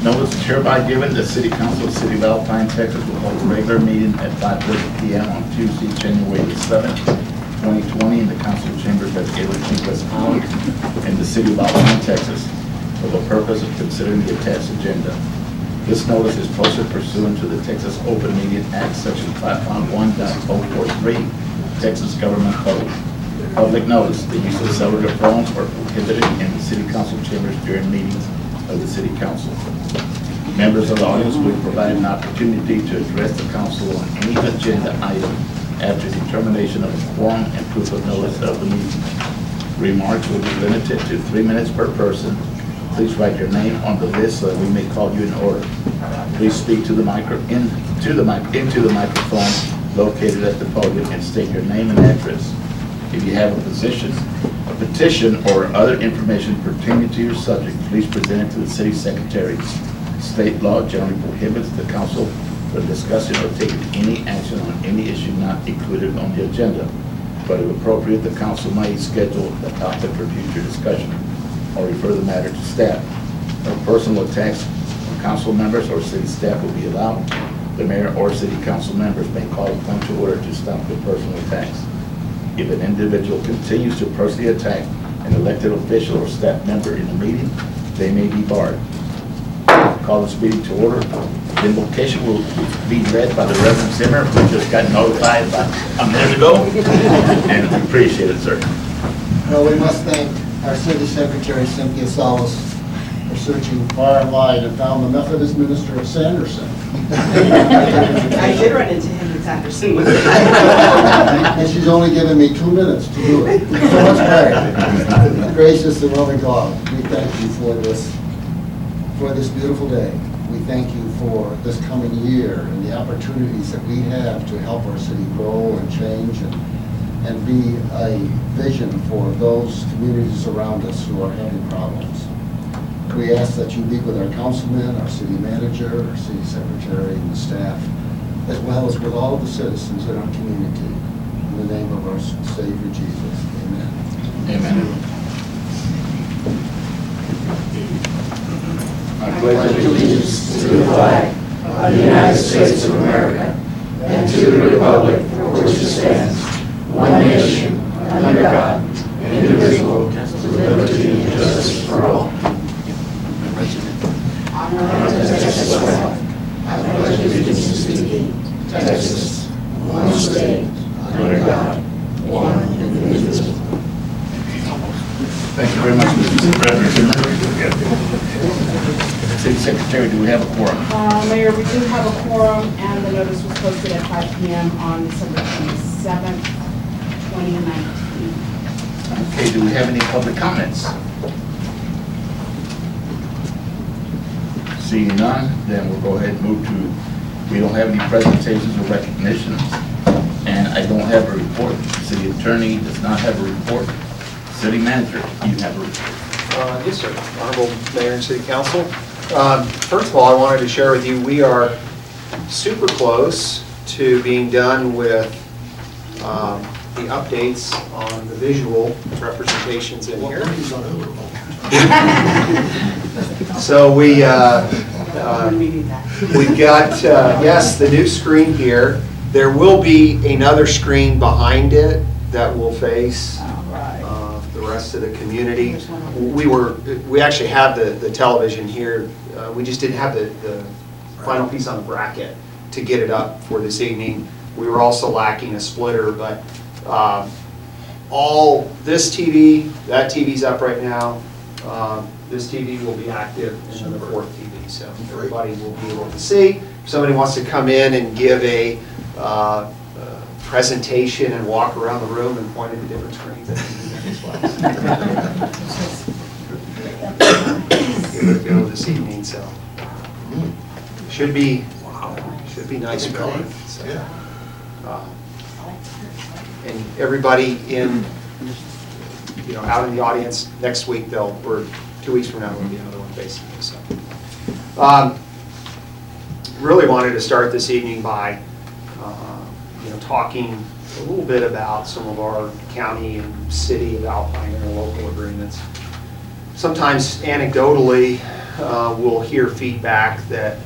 Notice is hereby given the City Council of the City of Alpine, Texas will hold a regular meeting at 5:30 p.m. on Tuesday, January the 7th, 2020 in the council chambers at Gateway West Holland in the City of Alpine, Texas, for the purpose of considering the attached agenda. This notice is posted pursuant to the Texas Open Meeting Act, Section 5.1.043, Texas Government Code. Public notice: the use of cellular phones are prohibited in the City Council chambers during meetings of the City Council. Members of the audience will be provided an opportunity to address the council on any agenda item after determination of a quorum and proof of notice of the meeting. Remarks will be limited to 3 minutes per person. Please write your name on the list so that we may call you in order. Please speak to the into the microphone located at the podium and state your name and address. If you have a petition or other information pertaining to your subject, please present it to the city secretary. State law generally prohibits the council from discussing or taking any action on any issue not included on the agenda. But if appropriate, the council may schedule a topic for future discussion or refer the matter to staff. No personal attacks on council members or city staff will be allowed. The mayor or city council members may call a point to order to stop the personal attacks. If an individual continues to personally attack an elected official or staff member in a meeting, they may be barred. Call this meeting to order. The invocation will be led by the Reverend Zimmer, who just got notified about a minute ago, and we appreciate it, sir. Well, we must thank our City Secretary, Cynthia Salas, for searching far and wide and found the Methodist minister of Sanderson. I did run into him in Sanderson. And she's only given me 2 minutes to do it. So let's pray. Gracious and loving God, we thank you for this beautiful day. We thank you for this coming year and the opportunities that we have to help our city grow and change and be a vision for those communities around us who are having problems. We ask that you be with our councilmen, our city manager, our city secretary, and the staff, as well as with all of the citizens in our community. In the name of our Savior Jesus, amen. Amen. I pledge allegiance to the flag of the United States of America and to the republic for which it stands, one nation, under God, indivisible, with liberty and justice for all. I pledge allegiance to thee, Texas, one state, under God, one indivisible. Thank you very much, Mr. President. City Secretary, do we have a quorum? Mayor, we do have a quorum, and the notice was posted at 5 p.m. on December 27th, 2019. Okay, do we have any public comments? Seeing none, then we'll go ahead and move to, we don't have any presentations or recognitions, and I don't have a report. City Attorney does not have a report. City Manager, you have a report. Yes, sir. Honorable Mayor and City Council. First of all, I wanted to share with you, we are super close to being done with the updates on the visual representations in here. So we've got, yes, the new screen here. There will be another screen behind it that will face the rest of the community. We actually have the television here. We just didn't have the final piece on the bracket to get it up for this evening. We were also lacking a splitter, but all this TV, that TV's up right now. This TV will be active in the fourth TV, so everybody will be able to see. If somebody wants to come in and give a presentation and walk around the room and point at the different screens, that can be done as well. Give it a go this evening, so should be nice going. So, and everybody in, out in the audience next week, or 2 weeks from now, there'll be another one basically. So, really wanted to start this evening by, talking a little bit about some of our county and city of Alpine interlocal agreements. sometimes anecdotally, we'll hear feedback that,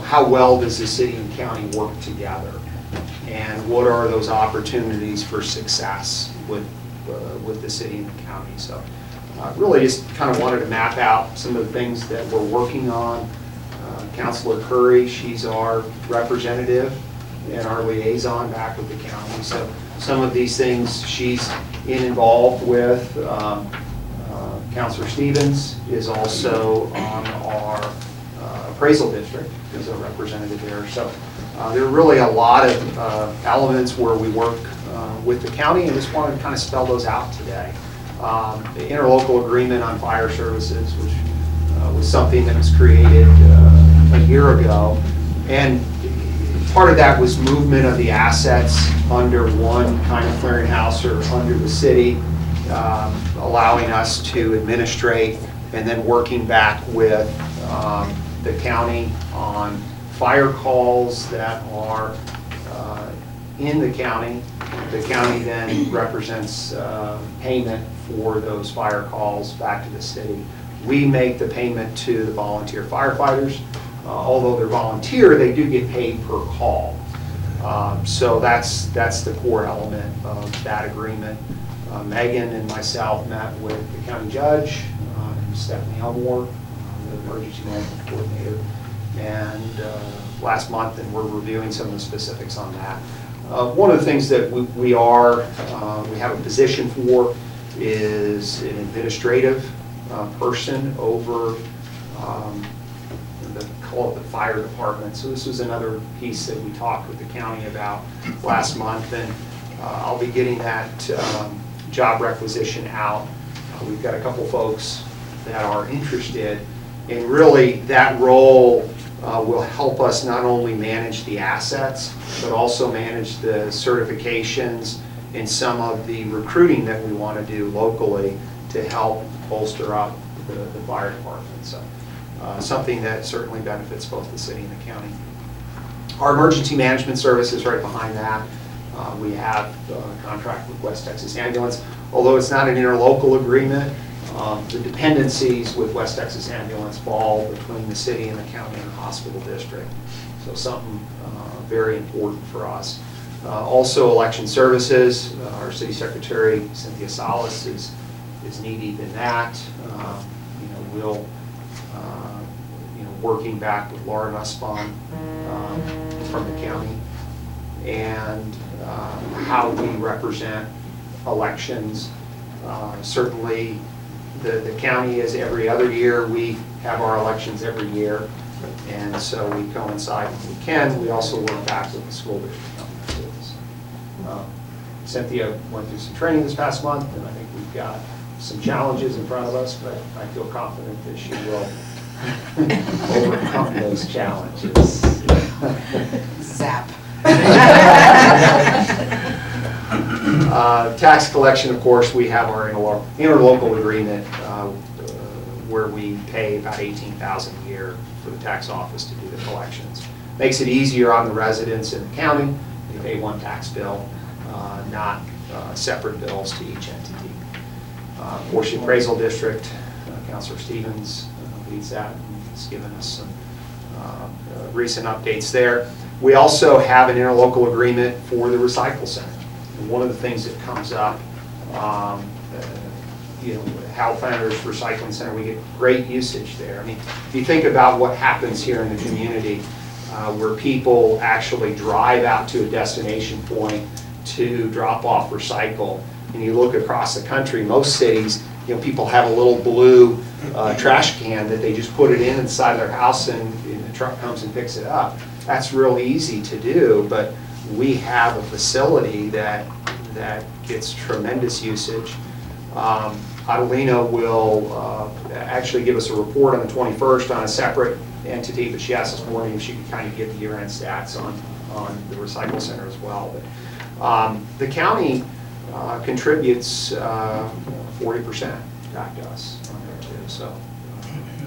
how well does the city and county work together? And what are those opportunities for success with the city and the county? So really just kind of wanted to map out some of the things that we're working on. Councilor Curry, she's our representative and our liaison back with the county. So some of these things she's involved with. Councilor Stevens is also on our appraisal district as a representative there. So there are really a lot of elements where we work with the county, and just wanted to kind of spell those out today. The interlocal agreement on fire services, which was something that was created a year ago, and part of that was movement of the assets under one kind of clearinghouse or under the city, allowing us to administrate, and then working back with the county on fire calls that are in the county. The county then represents payment for those fire calls back to the city. We make the payment to the volunteer firefighters. Although they're volunteer, they do get paid per call. So that's the core element of that agreement. Megan and myself met with the county judge, Stephanie Elmore, the emergency management coordinator, and last month, and we're reviewing some of the specifics on that. One of the things that we have a position for is an administrative person over call it the fire department. So this was another piece that we talked with the county about last month, and I'll be getting that job requisition out. We've got a couple folks that are interested, and really that role will help us not only manage the assets, but also manage the certifications and some of the recruiting that we want to do locally to help bolster up the fire department. So something that certainly benefits both the city and the county. Our emergency management service is right behind that. We have a contract with West Texas Ambulance. Although it's not an interlocal agreement, the dependencies with West Texas Ambulance fall between the city and the county and the hospital district. So something very important for us. Also election services, our city secretary, Cynthia Salas, is knee-deep in that. We'll working back with Laura Nussbaum from the county, and how we represent elections. Certainly the county is every other year. We have our elections every year, and so we coincide when we can. We also work back with the school district on that too. Cynthia went through some training this past month, and I think we've got some challenges in front of us, but I feel confident that she will overcome those challenges. Zap. Tax collection, of course, we have our interlocal agreement where we pay about $18,000 a year for the tax office to do the collections. Makes it easier on the residents in the county. They pay one tax bill, not separate bills to each entity. Washington Appraisal District, Councilor Stevens leads that, and has given us some recent updates there. We also have an interlocal agreement for the recycle center. And one of the things that comes up, Hellfender's Recycling Center, we get great usage there. I mean, if you think about what happens here in the community, where people actually drive out to a destination point to drop off recycle, and you look across the country, most cities, people have a little blue trash can that they just put it inside their house, and the truck comes and picks it up. That's real easy to do, but we have a facility that gets tremendous usage. Adelina will actually give us a report on the 21st on a separate entity, but she asked this morning if she could kind of get the year-end stats on the recycle center as well. But the county contributes 40% back to us on there too. So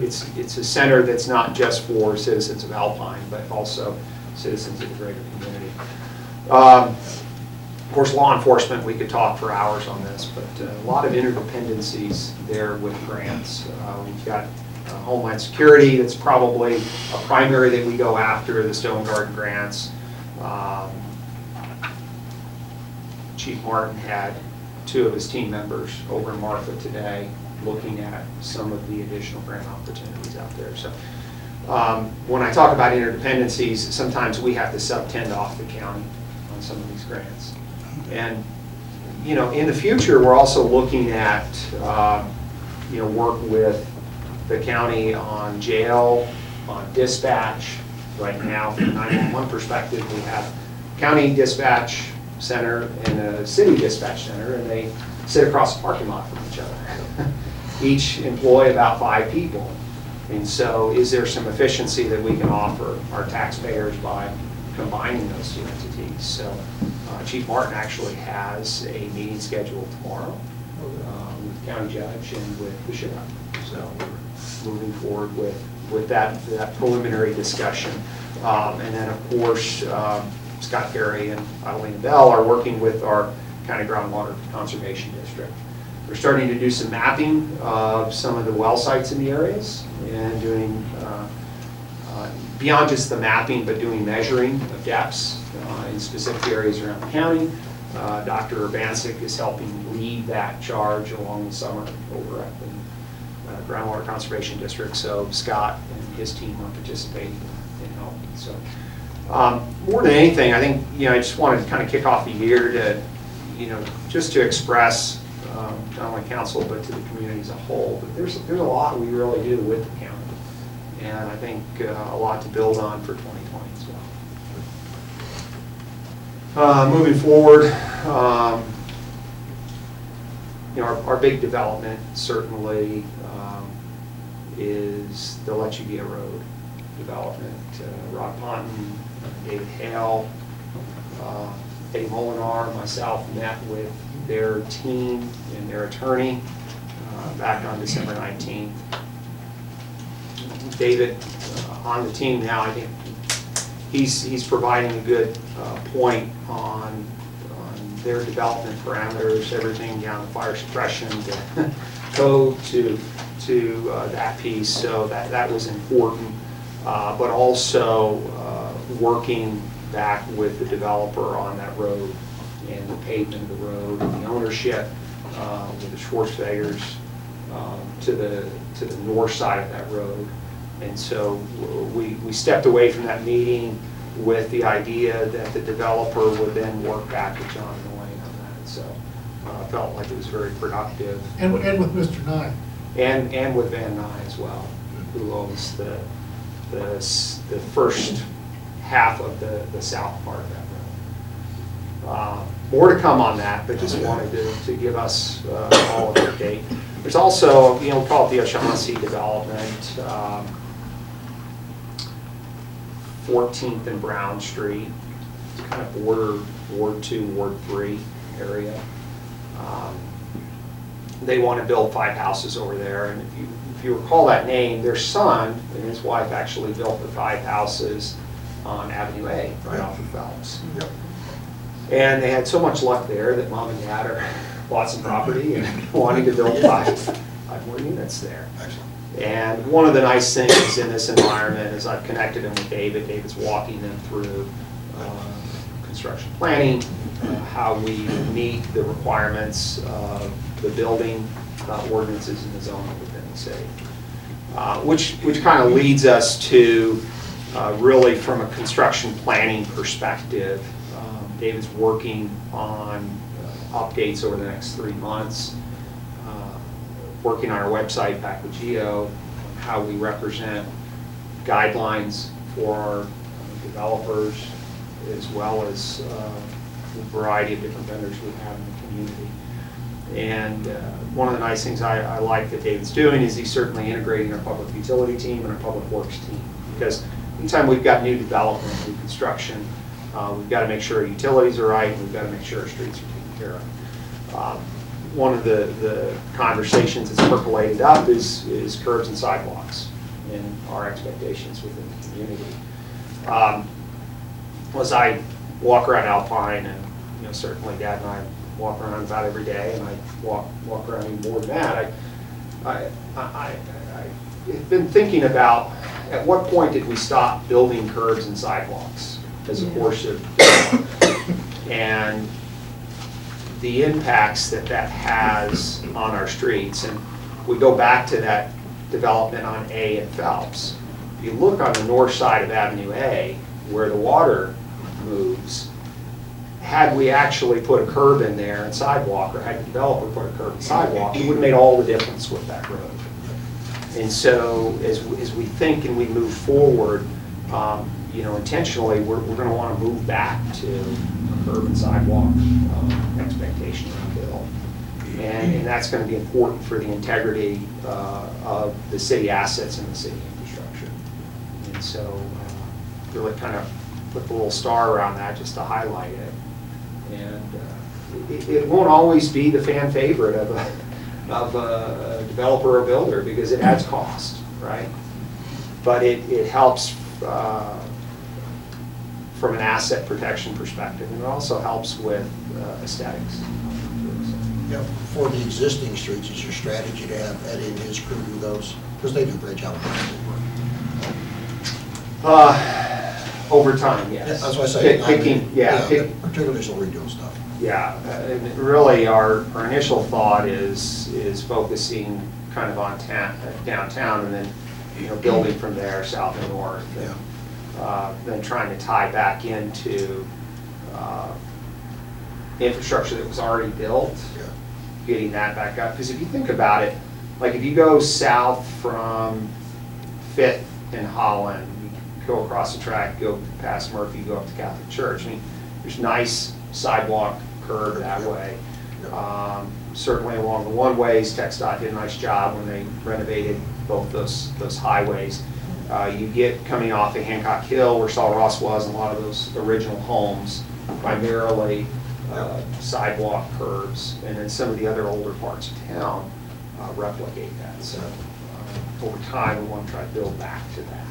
it's a center that's not just for citizens of Alpine, but also citizens of the greater community. Of course, law enforcement, we could talk for hours on this, but a lot of interdependencies there with grants. We've got Homeland Security, that's probably a primary that we go after, the Stone Garden grants. Chief Martin had 2 of his team members over in Marfa today looking at some of the additional grant opportunities out there. So when I talk about interdependencies, sometimes we have to subtend off the county on some of these grants. And you know, in the future, we're also looking at you know, work with the county on jail, on dispatch. Right now, from a 911 perspective, we have county dispatch center and a city dispatch center, and they sit across the parking lot from each other. Each employ about 5 people. And so is there some efficiency that we can offer our taxpayers by combining those 2 entities? So Chief Martin actually has a meeting scheduled tomorrow with the county judge and with the sheriff. So we're moving forward with that preliminary discussion. And then of course, Scott Carey and Adelina Bell are working with our County Groundwater Conservation District. We're starting to do some mapping of some of the well sites in the areas and doing, beyond just the mapping, but doing measuring of depths in specific areas around the county. Dr. Urbancic is helping lead that charge along the summer over at the Groundwater Conservation District. So Scott and his team are participating in helping. So more than anything, I think, you know, I just wanted to kind of kick off the year to, you know, just to express not only council but to the community as a whole. But there's a lot we really do with the county, and I think a lot to build on for 2020 as well. Moving forward, you know, our big development certainly is the Lechugia Road development. Rod Ponton, David Hale, Eddie Molinar, myself met with their team and their attorney back on December 19th. David, on the team now, I think he's providing a good point on their development parameters, everything down to fire suppression, to code, to that piece. So that was important, but also working back with the developer on that road and the pavement of the road and the ownership with the Schwarzeneggers to the north side of that road. And so we stepped away from that meeting with the idea that the developer would then work back with John and Wayne on that. So I felt like it was very productive. And with Mr. Nye. And with Van Nye as well, who owns the first half of the south part of that road. More to come on that, but just wanted to give us all an update. There's also, you know, we call it the O'Shaughnessy development, 14th and Brown Street. It's kind of border Ward 2, Ward 3 area. They want to build 5 houses over there, and if you recall that name, their son and his wife actually built the 5 houses on Avenue A, right off of Phelps. Yep. And they had so much luck there that mom and dad bought some property and wanting to build 5 more units there. And one of the nice things in this environment is I've connected them with David. David's walking them through construction planning, how we meet the requirements of the building ordinances and the zoning within the city. Which kind of leads us to really from a construction planning perspective. David's working on updates over the next 3 months, working on our website back with Geo, on how we represent guidelines for our developers, as well as the variety of different vendors we have in the community. And one of the nice things I like that David's doing is he's certainly integrating our public utility team and our public works team. Because anytime we've got new development, new construction, we've got to make sure our utilities are right, and we've got to make sure our streets are taken care of. One of the conversations that's percolated up is curbs and sidewalks and our expectations within the community. As I walk around Alpine and certainly Dad and I walk around about every day, and I walk around even more than that. I've been thinking about, at what point did we stop building curbs and sidewalks as a course of development, and the impacts that has on our streets. And we go back to that development on A and Phelps. If you look on the north side of Avenue A, where the water moves, had we actually put a curb in there and sidewalk, or had the developer put a curb and sidewalk, it would have made all the difference with that road. And so as we think and we move forward, intentionally, we're going to want to move back to a curb and sidewalk expectation around Bill. And that's going to be important for the integrity of the city assets and the city infrastructure. And so really kind of put the little star around that just to highlight it. And it won't always be the fan favorite of a developer or builder, because it adds cost, right? But it helps from an asset protection perspective, and it also helps with aesthetics. Yeah, for the existing streets, is your strategy to have Eddie and his crew do those? Because they do a great job of Over time, yes. That's what I say. Particularly as we're doing stuff. Yeah, and really our initial thought is focusing kind of on downtown, and then building from there south and north. And, then trying to tie back into infrastructure that was already built, getting that back up. Because if you think about it, like if you go south from 5th and Holland, you go across the track, go past Murphy, go up to Catholic Church. I mean, there's nice sidewalk curb that way. Certainly along the one-ways, TxDOT did a nice job when they renovated both those highways. You get coming off of Hancock Hill, where Saul Ross was, and a lot of those original homes, primarily sidewalk curbs, and then some of the other older parts of town replicate that. So over time, we want to try to build back to that.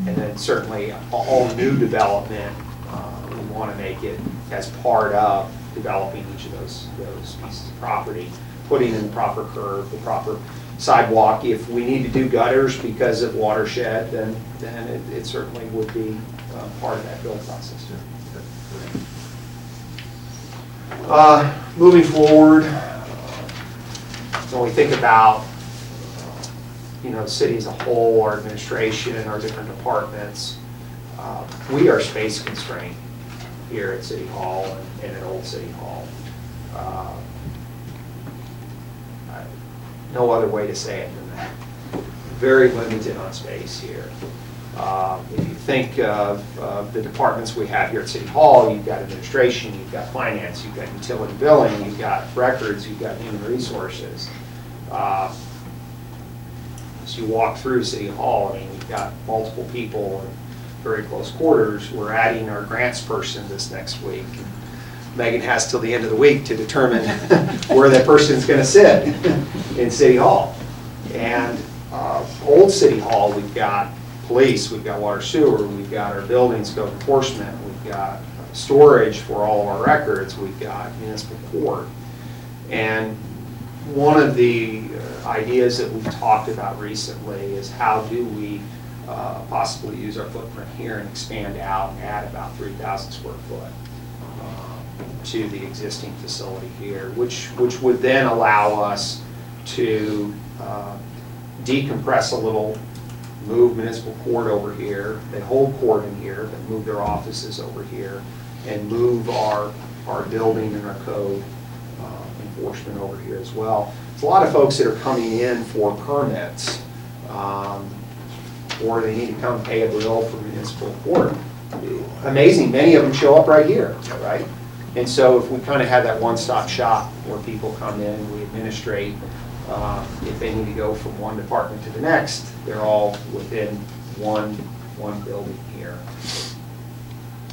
And then certainly all new development, we want to make it as part of developing each of those pieces of property, putting in the proper curb, the proper sidewalk. If we need to do gutters because of watershed, then it certainly would be part of that build process. Moving forward, when we think about the city as a whole, our administration, our different departments, we are space constrained here at City Hall and at Old City Hall. No other way to say it than that. Very limited on space here. If you think of the departments we have here at City Hall, you've got administration, you've got finance, you've got utility billing, you've got records, you've got human resources. As you walk through City Hall, I mean, we've got multiple people in very close quarters. We're adding our grants person this next week. Megan has till the end of the week to determine where that person's going to sit in City Hall. And Old City Hall, we've got police, we've got water sewer, we've got our buildings code enforcement, we've got storage for all of our records, we've got municipal court. And one of the ideas that we've talked about recently is how do we possibly use our footprint here and expand out and add about 3,000 square foot to the existing facility here, which would then allow us to decompress a little, move municipal court over here. They hold court in here, but move their offices over here, and move our building and our code enforcement over here as well. There's a lot of folks that are coming in for permits, or they need to come pay a bill for municipal court. Amazing, many of them show up right here, right? And so if we kind of have that one-stop shop where people come in, we administrate, if they need to go from one department to the next, they're all within one building here.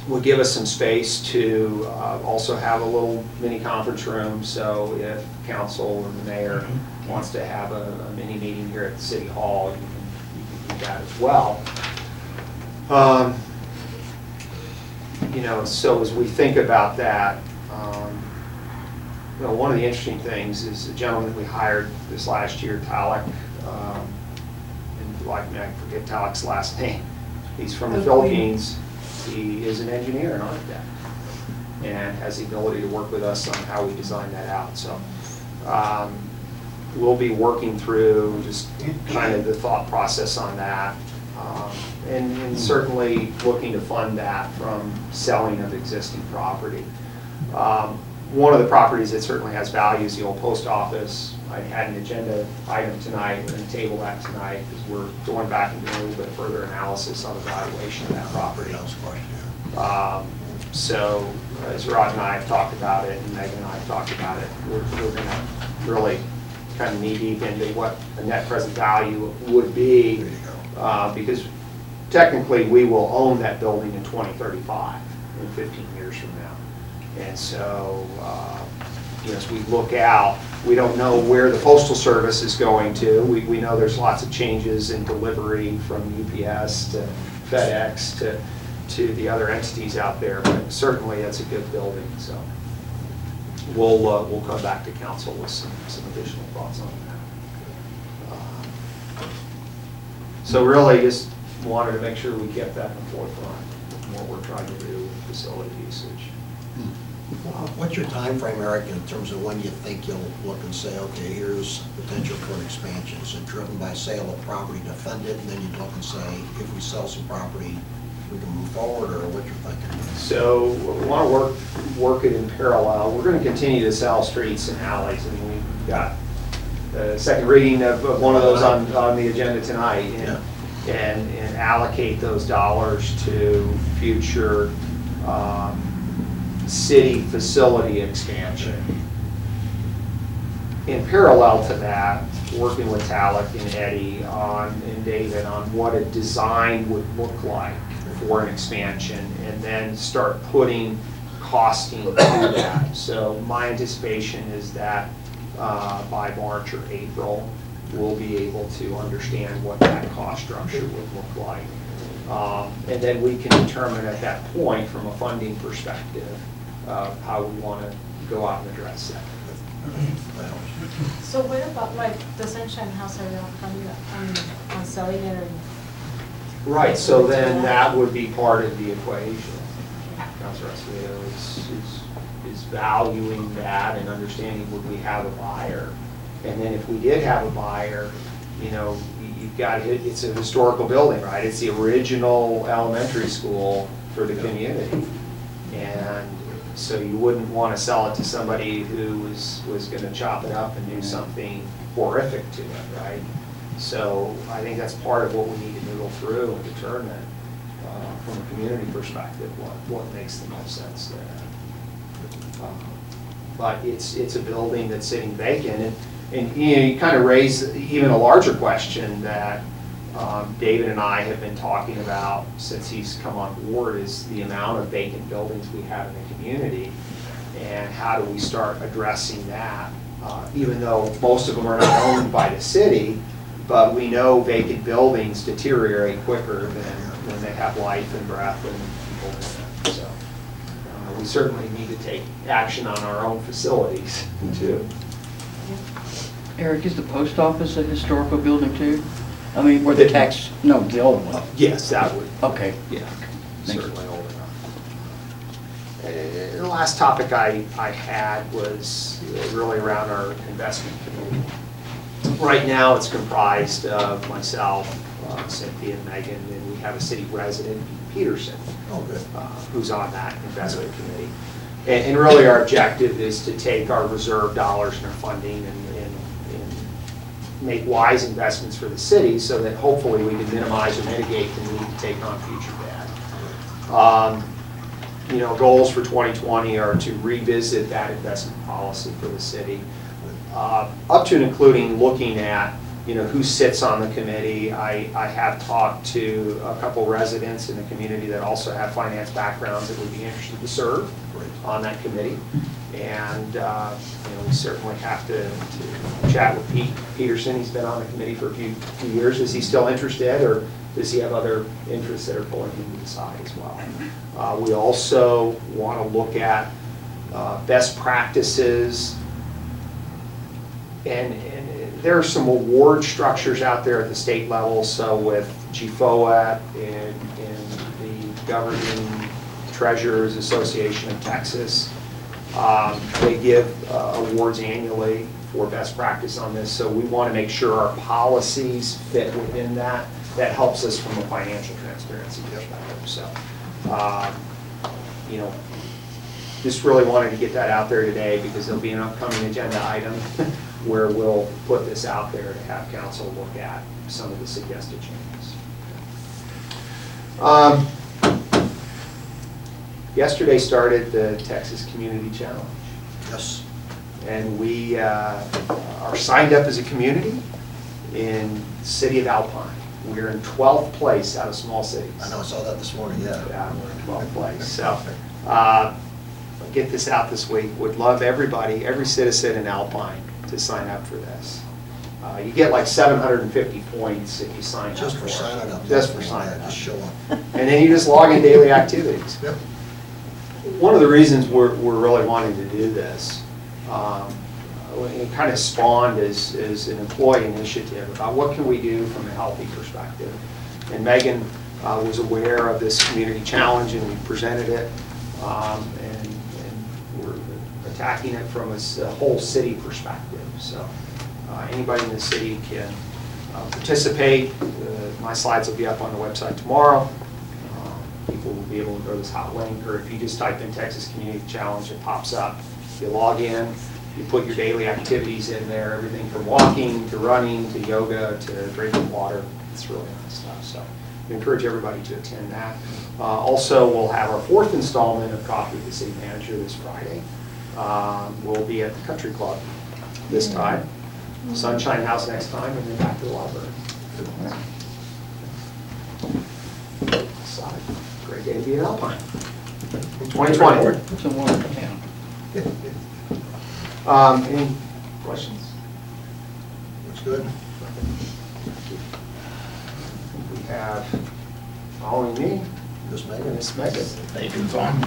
Will give us some space to also have a little mini conference room, so if council or the mayor wants to have a mini meeting here at the City Hall, you can do that as well. so as we think about that, one of the interesting things is the gentleman that we hired this last year, Talek, and I forget Talek's last name. He's from the Philippines. He is an engineer and architect, and has the ability to work with us on how we design that out. So we'll be working through just kind of the thought process on that, and certainly looking to fund that from selling of existing property. One of the properties that certainly has value is the old post office. I had an agenda item tonight, we're going to table that tonight because we're going back and doing a little bit further analysis on the valuation of that property. So as Rod and I have talked about it, and Megan and I have talked about it, we're going to really kind of knee deep into what the net present value would be, because technically we will own that building in 2035, in 15 years from now. And so, as we look out, we don't know where the Postal Service is going to. We know there's lots of changes in delivery from UPS to FedEx to the other entities out there, but certainly it's a good building. So we'll come back to council with some additional thoughts on that. So really just wanted to make sure we kept that in the forefront of what we're trying to do with facility usage. What's your time frame, Eric, in terms of when you think you'll look and say, okay, here's potential for an expansion? Is it driven by sale of property to fund it, and then you look and say, if we sell some property, we can move forward, or what you're thinking? So we want to work it in parallel. We're going to continue to sell streets and alleys. I mean, we've got the second reading of one of those on the agenda tonight, and allocate those dollars to future city facility expansion. In parallel to that, working with Talek and Eddie and David on what a design would look like for an expansion, and then start putting costing to that. So my anticipation is that by March or April, we'll be able to understand what that cost structure would look like. And then we can determine at that point, from a funding perspective, how we want to go out and address that. So what about like the Sunshine House, are you on selling it or? Right, so then that would be part of the equation. Councilor Escobedo is valuing that and understanding, would we have a buyer? And then if we did have a buyer, you've got, it's a historical building, right? It's the original elementary school for the community. And so you wouldn't want to sell it to somebody who was going to chop it up and do something horrific to it, right? So I think that's part of what we need to noodle through and determine from a community perspective what makes the most sense there. But it's a building that's sitting vacant, and you kind of raise even a larger question that David and I have been talking about since he's come on board, is the amount of vacant buildings we have in the community, and how do we start addressing that, even though most of them are not owned by the city, but we know vacant buildings deteriorate quicker than when they have life and breath and people in them. So we certainly need to take action on our own facilities too. Eric, is the post office a historical building too? I mean, where the tax, no, the old one. Yes, that would. Okay. Yeah, Thank certainly old enough. The last topic I had was really around our investment committee. Right now, it's comprised of myself, Cynthia, and Megan, and we have a city resident, Peterson, who's on that investment committee. And really, our objective is to take our reserve dollars and our funding and make wise investments for the city, so that hopefully we can minimize or mitigate the need to take on future debt. Goals for 2020 are to revisit that investment policy for the city, up to and including looking at who sits on the committee. I have talked to a couple residents in the community that also have finance backgrounds that would be interested to serve on that committee. And we certainly have to chat with Pete Peterson. He's been on the committee for a few years. Is he still interested, or does he have other interests that are pulling him to the side as well? We also want to look at best practices, and there are some award structures out there at the state level. So with GFOA and the Governing Treasurers Association of Texas, they give awards annually for best practice on this. So we want to make sure our policies fit within that. That helps us from a financial transparency perspective. So, just really wanted to get that out there today because there'll be an upcoming agenda item where we'll put this out there to have council look at some of the suggested changes. Yesterday started the Texas Community Challenge. Yes. And we are signed up as a community in the city of Alpine. We're in 12th place out of small cities. I know, I saw that this morning, yeah. Yeah, we're in 12th place. So I'll get this out this week. Would love everybody, every citizen in Alpine to sign up for this. You get like 750 points if you sign up. Just for signing up. Just for signing up. Just show up. And then you just log in daily activities. Yep. One of the reasons we're really wanting to do this, it kind of spawned as an employee initiative about what can we do from a healthy perspective. And Megan was aware of this community challenge and we presented it, and we're attacking it from a whole city perspective. So anybody in the city can participate. My slides will be up on the website tomorrow. People will be able to go to this hot link, or if you just type in Texas Community Challenge, it pops up. You log in, you put your daily activities in there, everything from walking to running to yoga to drinking water. It's really nice stuff. So we encourage everybody to attend that. Also, we'll have our 4th installment of Coffee with the City Manager this Friday. We'll be at the Country Club this time, Sunshine House next time, and then back to the library. Great day to be in Alpine. 2020. It's a wonderful town. Any questions? Looks good. We have following me, Just Megan. Miss Megan. Nathan's on.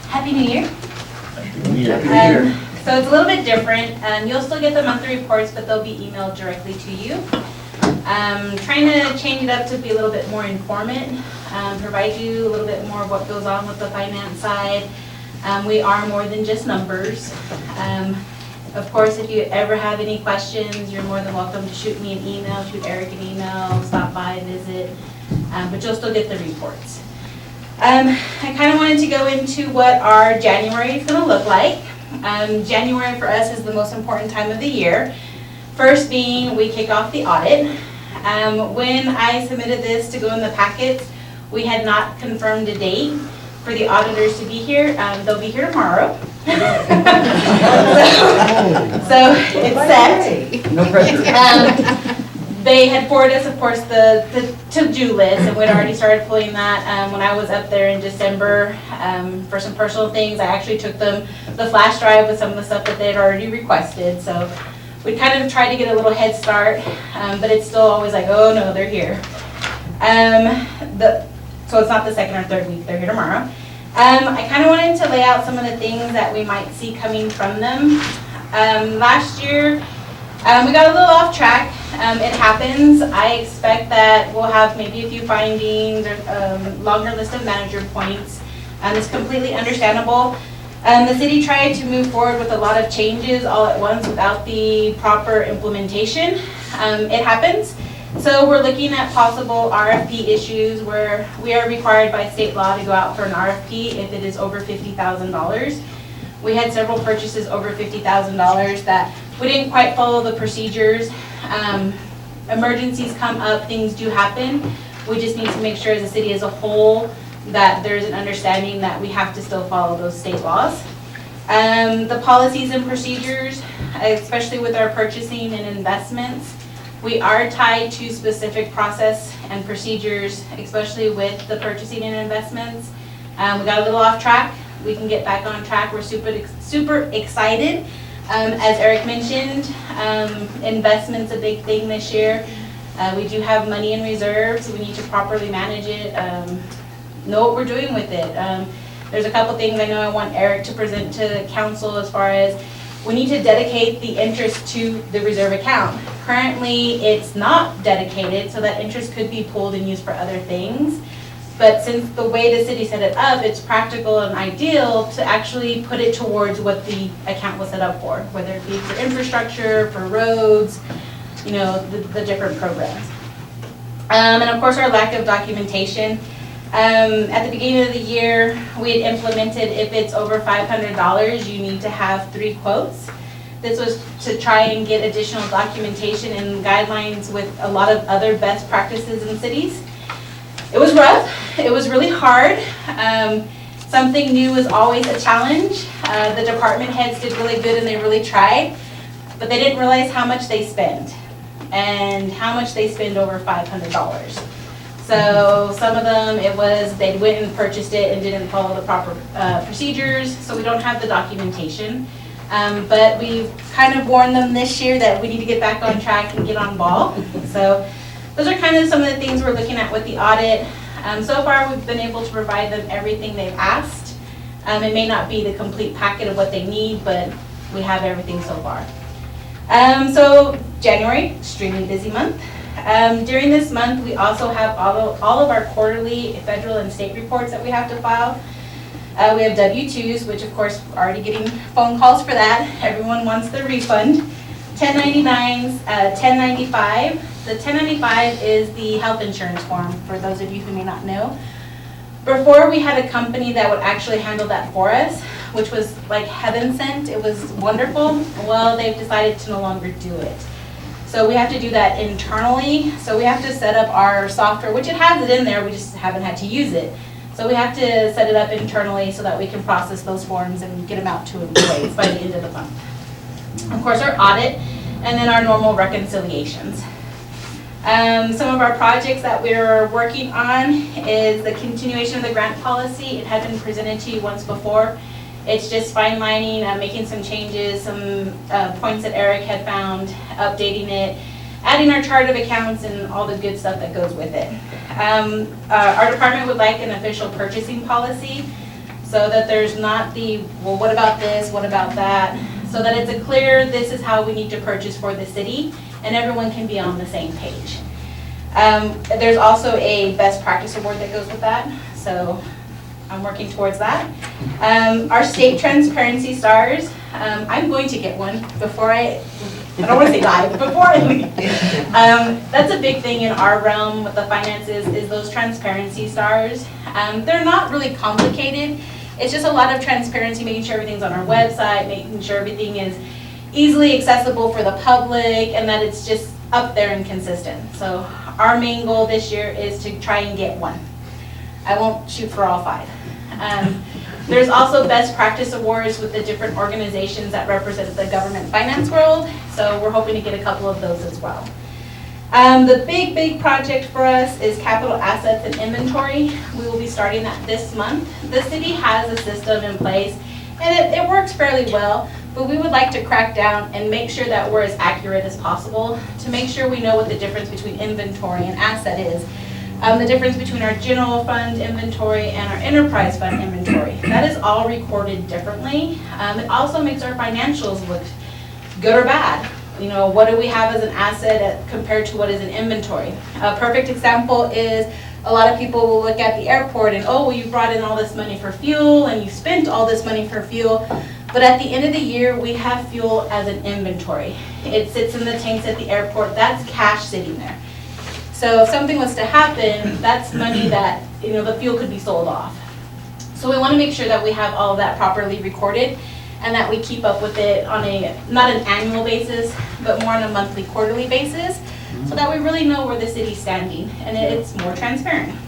Happy New Year. Happy New Year. So it's a little bit different. You'll still get the monthly reports, but they'll be emailed directly to you. Trying to change it up to be a little bit more informative, provide you a little bit more of what goes on with the finance side. We are more than just numbers. Of course, if you ever have any questions, you're more than welcome to shoot me an email, shoot Eric an email, stop by, visit, but you'll still get the reports. I kind of wanted to go into what our January is going to look like. January for us is the most important time of the year. First being we kick off the audit. When I submitted this to go in the packets, we had not confirmed a date for the auditors to be here. They'll be here tomorrow. so it's set. No pressure. They had forwarded us, of course, the to-do list, and we'd already started pulling that. When I was up there in December for some personal things, I actually took them the flash drive with some of the stuff that they had already requested. So we kind of tried to get a little head start, but it's still always like, oh no, they're here. So it's not the second or third week, they're here tomorrow. I kind of wanted to lay out some of the things that we might see coming from them. Last year, we got a little off track. It happens. I expect that we'll have maybe a few findings or longer list of manager points. It's completely understandable. The city tried to move forward with a lot of changes all at once without the proper implementation. It happens. So we're looking at possible RFP issues where we are required by state law to go out for an RFP if it is over $50,000. We had several purchases over $50,000 that we didn't quite follow the procedures. Emergencies come up, things do happen. We just need to make sure as a city as a whole that there's an understanding that we have to still follow those state laws. The policies and procedures, especially with our purchasing and investments, We are tied to specific process and procedures, especially with the purchasing and investments. We got a little off track. We can get back on track. We're super excited. As Eric mentioned, investment's a big thing this year. We do have money in reserve, so we need to properly manage it, know what we're doing with it. There's a couple things I know I want Eric to present to council as far as we need to dedicate the interest to the reserve account. Currently, it's not dedicated, so that interest could be pulled and used for other things. But since the way the city set it up, it's practical and ideal to actually put it towards what the account was set up for, whether it be for infrastructure, for roads, you know, the different programs. And of course, our lack of documentation. At the beginning of the year, we had implemented if it's over $500, you need to have 3 quotes. This was to try and get additional documentation and guidelines with a lot of other best practices in cities. It was rough. It was really hard. Something new is always a challenge. The department heads did really good and they really tried, but they didn't realize how much they spend and how much they spend over $500. So some of them, it was they went and purchased it and didn't follow the proper procedures, so we don't have the documentation. But we've kind of warned them this year that we need to get back on track and get on ball. So those are kind of some of the things we're looking at with the audit. So far, we've been able to provide them everything they've asked. It may not be the complete packet of what they need, but we have everything so far. So January, extremely busy month. During this month, we also have all of our quarterly federal and state reports that we have to file. We have W-2s, which of course, we're already getting phone calls for that. Everyone wants their refund. 1099s, 1095. The 1095 is the health insurance form, for those of you who may not know. Before, we had a company that would actually handle that for us, which was like heaven sent. It was wonderful. Well, they've decided to no longer do it. So we have to do that internally. So we have to set up our software, which it has it in there, we just haven't had to use it. So we have to set it up internally so that we can process those forms and get them out to employees by the end of the month. Of course, our audit, and then our normal reconciliations. Some of our projects that we're working on is the continuation of the grant policy. It had been presented to you once before. It's just fine-lining, making some changes, some points that Eric had found, updating it, adding our chart of accounts and all the good stuff that goes with it. Our department would like an official purchasing policy so that there's not the, well, what about this, what about that? So that it's a clear, this is how we need to purchase for the city, and everyone can be on the same page. There's also a best practice award that goes with that, so I'm working towards that. Our state transparency stars, I'm going to get one before I don't want to say die, but before I leave. That's a big thing in our realm with the finances is those transparency stars. They're not really complicated. It's just a lot of transparency, making sure everything's on our website, making sure everything is easily accessible for the public, and that it's just up there and consistent. So our main goal this year is to try and get one. I won't shoot for all 5. There's also best practice awards with the different organizations that represent the government finance world, so we're hoping to get a couple of those as well. The big project for us is capital assets and inventory. We will be starting that this month. The city has a system in place, and it works fairly well, but we would like to crack down and make sure that we're as accurate as possible to make sure we know what the difference between inventory and asset is. The difference between our general fund inventory and our enterprise fund inventory. That is all recorded differently. It also makes our financials look good or bad. You know, what do we have as an asset compared to what is an inventory? A perfect example is a lot of people will look at the airport and, oh, well, you brought in all this money for fuel and you spent all this money for fuel. But at the end of the year, we have fuel as an inventory. It sits in the tanks at the airport. That's cash sitting there. So if something was to happen, that's money that, you know, the fuel could be sold off. So we want to make sure that we have all of that properly recorded and that we keep up with it on a, not an annual basis, but more on a monthly, quarterly basis, so that we really know where the city's standing and it's more transparent.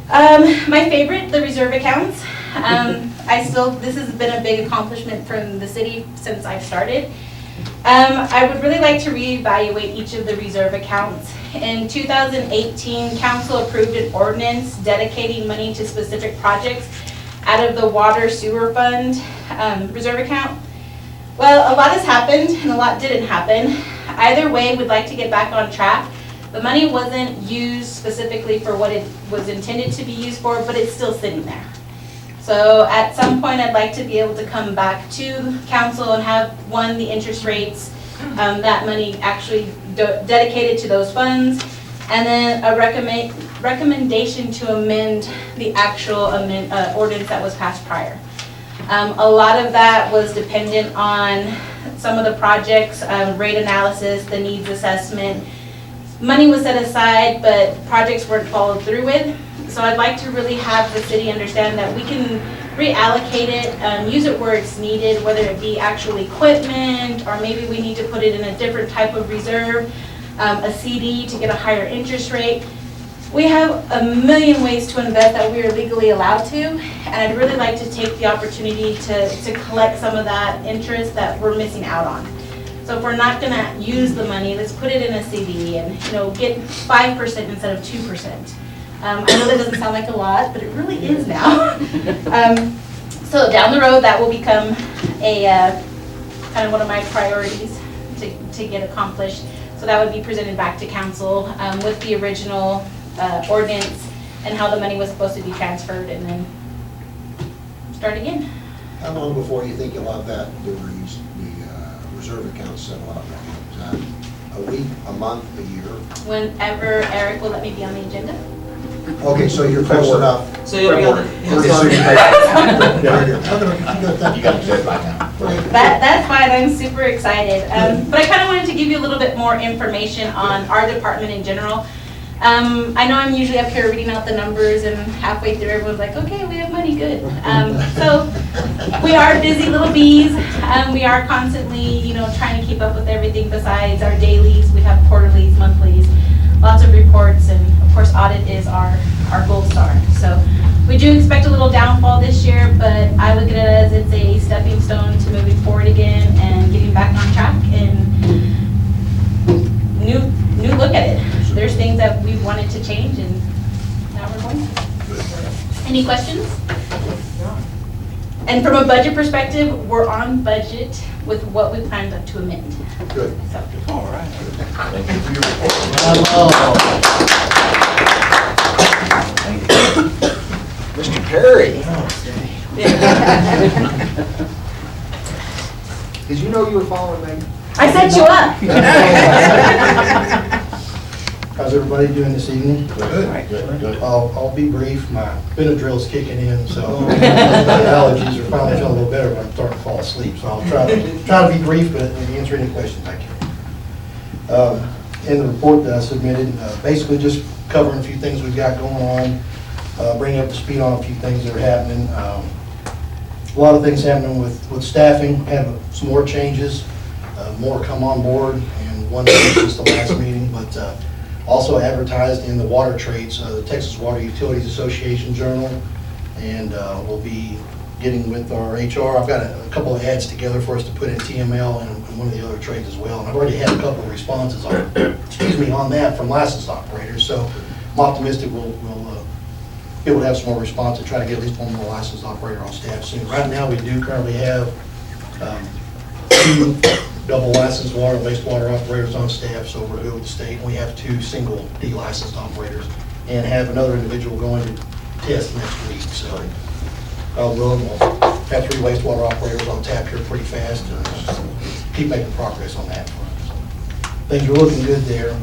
My favorite, the reserve accounts. This has been a big accomplishment from the city since I've started. I would really like to reevaluate each of the reserve accounts. In 2018, council approved an ordinance dedicating money to specific projects out of the water sewer fund reserve account. Well, a lot has happened and a lot didn't happen. Either way, we'd like to get back on track. The money wasn't used specifically for what it was intended to be used for, but it's still sitting there. So at some point, I'd like to be able to come back to council and have, one, the interest rates, that money actually dedicated to those funds, and then a recommendation to amend the actual ordinance that was passed prior. A lot of that was dependent on some of the projects, rate analysis, the needs assessment. Money was set aside, but projects weren't followed through with. So I'd like to really have the city understand that we can reallocate it, use it where it's needed, whether it be actual equipment, or maybe we need to put it in a different type of reserve, a CD to get a higher interest rate. We have a million ways to invest that we are legally allowed to, and I'd really like to take the opportunity to collect some of that interest that we're missing out on. So if we're not gonna use the money, let's put it in a CD and get 5% instead of 2%. I know that doesn't sound like a lot, but it really is now. So down the road, that will become a kind of one of my priorities to get accomplished. So that would be presented back to council with the original ordinance and how the money was supposed to be transferred, and then start again. How long before you think you'll have the reserve account settled out? Is that a week, a month, a year? Whenever Eric will let me be on the agenda. Okay, so you're close enough. So you'll be on the. Pretty soon you You got to deadline now. That's fine, I'm super excited. But I kind of wanted to give you a little bit more information on our department in general. I know I'm usually up here reading out the numbers, and halfway through everyone's like, okay, we have money, good. So we are busy little bees. We are constantly, trying to keep up with everything besides our dailies. We have quarterlies, monthlies, lots of reports, and of course audit is our gold star. So we do expect a little downfall this year, but I look at it as it's a stepping stone to moving forward again and getting back on track and new look at it. There's things that we wanted to change, and now we're going to. Any questions? And from a budget perspective, we're on budget with what we planned to amend. Good. So. All right. Thank you for your report. Mr. Perry. Did you know you were following me? I set you up. How's everybody doing this evening? Good. I'll be brief. My Benadryl's kicking in, so my allergies are finally feeling a little better, but I'm starting to fall asleep. So I'll try to be brief, but answer any questions I can. In the report that I submitted, basically just covering a few things we've got going on, bringing up to speed on a few things that are happening. A lot of things happening with staffing. Have some more changes, more come on board, and one since the last meeting, but. Also advertised in the water trades, the Texas Water Utilities Association Journal, and we'll be getting with our HR. I've got a couple of ads together for us to put in TML and one of the other trades as well. And I've already had a couple of responses on that from licensed operators. So I'm optimistic we'll be able to have some more response and try to get at least one more licensed operator on staff soon. Right now, we do currently have 2 double licensed water and wastewater operators on staff, so we're good with the state. We have 2 single D-licensed operators and have another individual going to test next week. So we'll have 3 wastewater operators on tap here pretty fast and keep making progress on that front. Things are looking good there.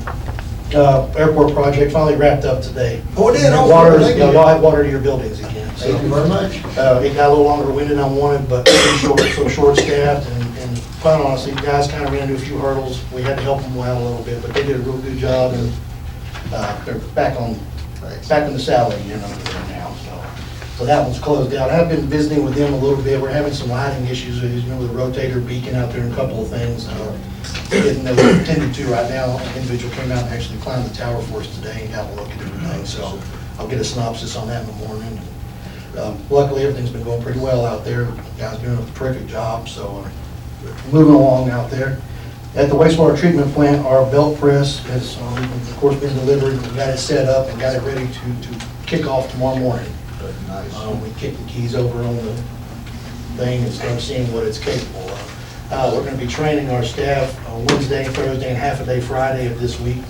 Airport project finally wrapped up today. Oh, it did? Oh, Water, thank you. y'all have water to your buildings again. So, Thank you very much. it got a little longer winded than I wanted, but so short-staffed, and quite honestly, guys kind of ran into a few hurdles. We had to help them out a little bit, but they did a real good job, and they're back on the salary, there now. So that one's closed out. I've been visiting with them a little bit. We're having some lighting issues, with the rotator beacon out there and a couple of things. Getting those attended to right now. An individual came out and actually climbed the tower for us today and got a look at everything. So I'll get a synopsis on that in the morning. Luckily, everything's been going pretty well out there. The guys doing a terrific job, so moving along out there. At the wastewater treatment plant, our belt press has, of course, been delivered. We got it set up and got it ready to kick off tomorrow morning. We kick the keys over on the thing and start seeing what it's capable of. We're going to be training our staff on Wednesday, Thursday, and half a day Friday of this week,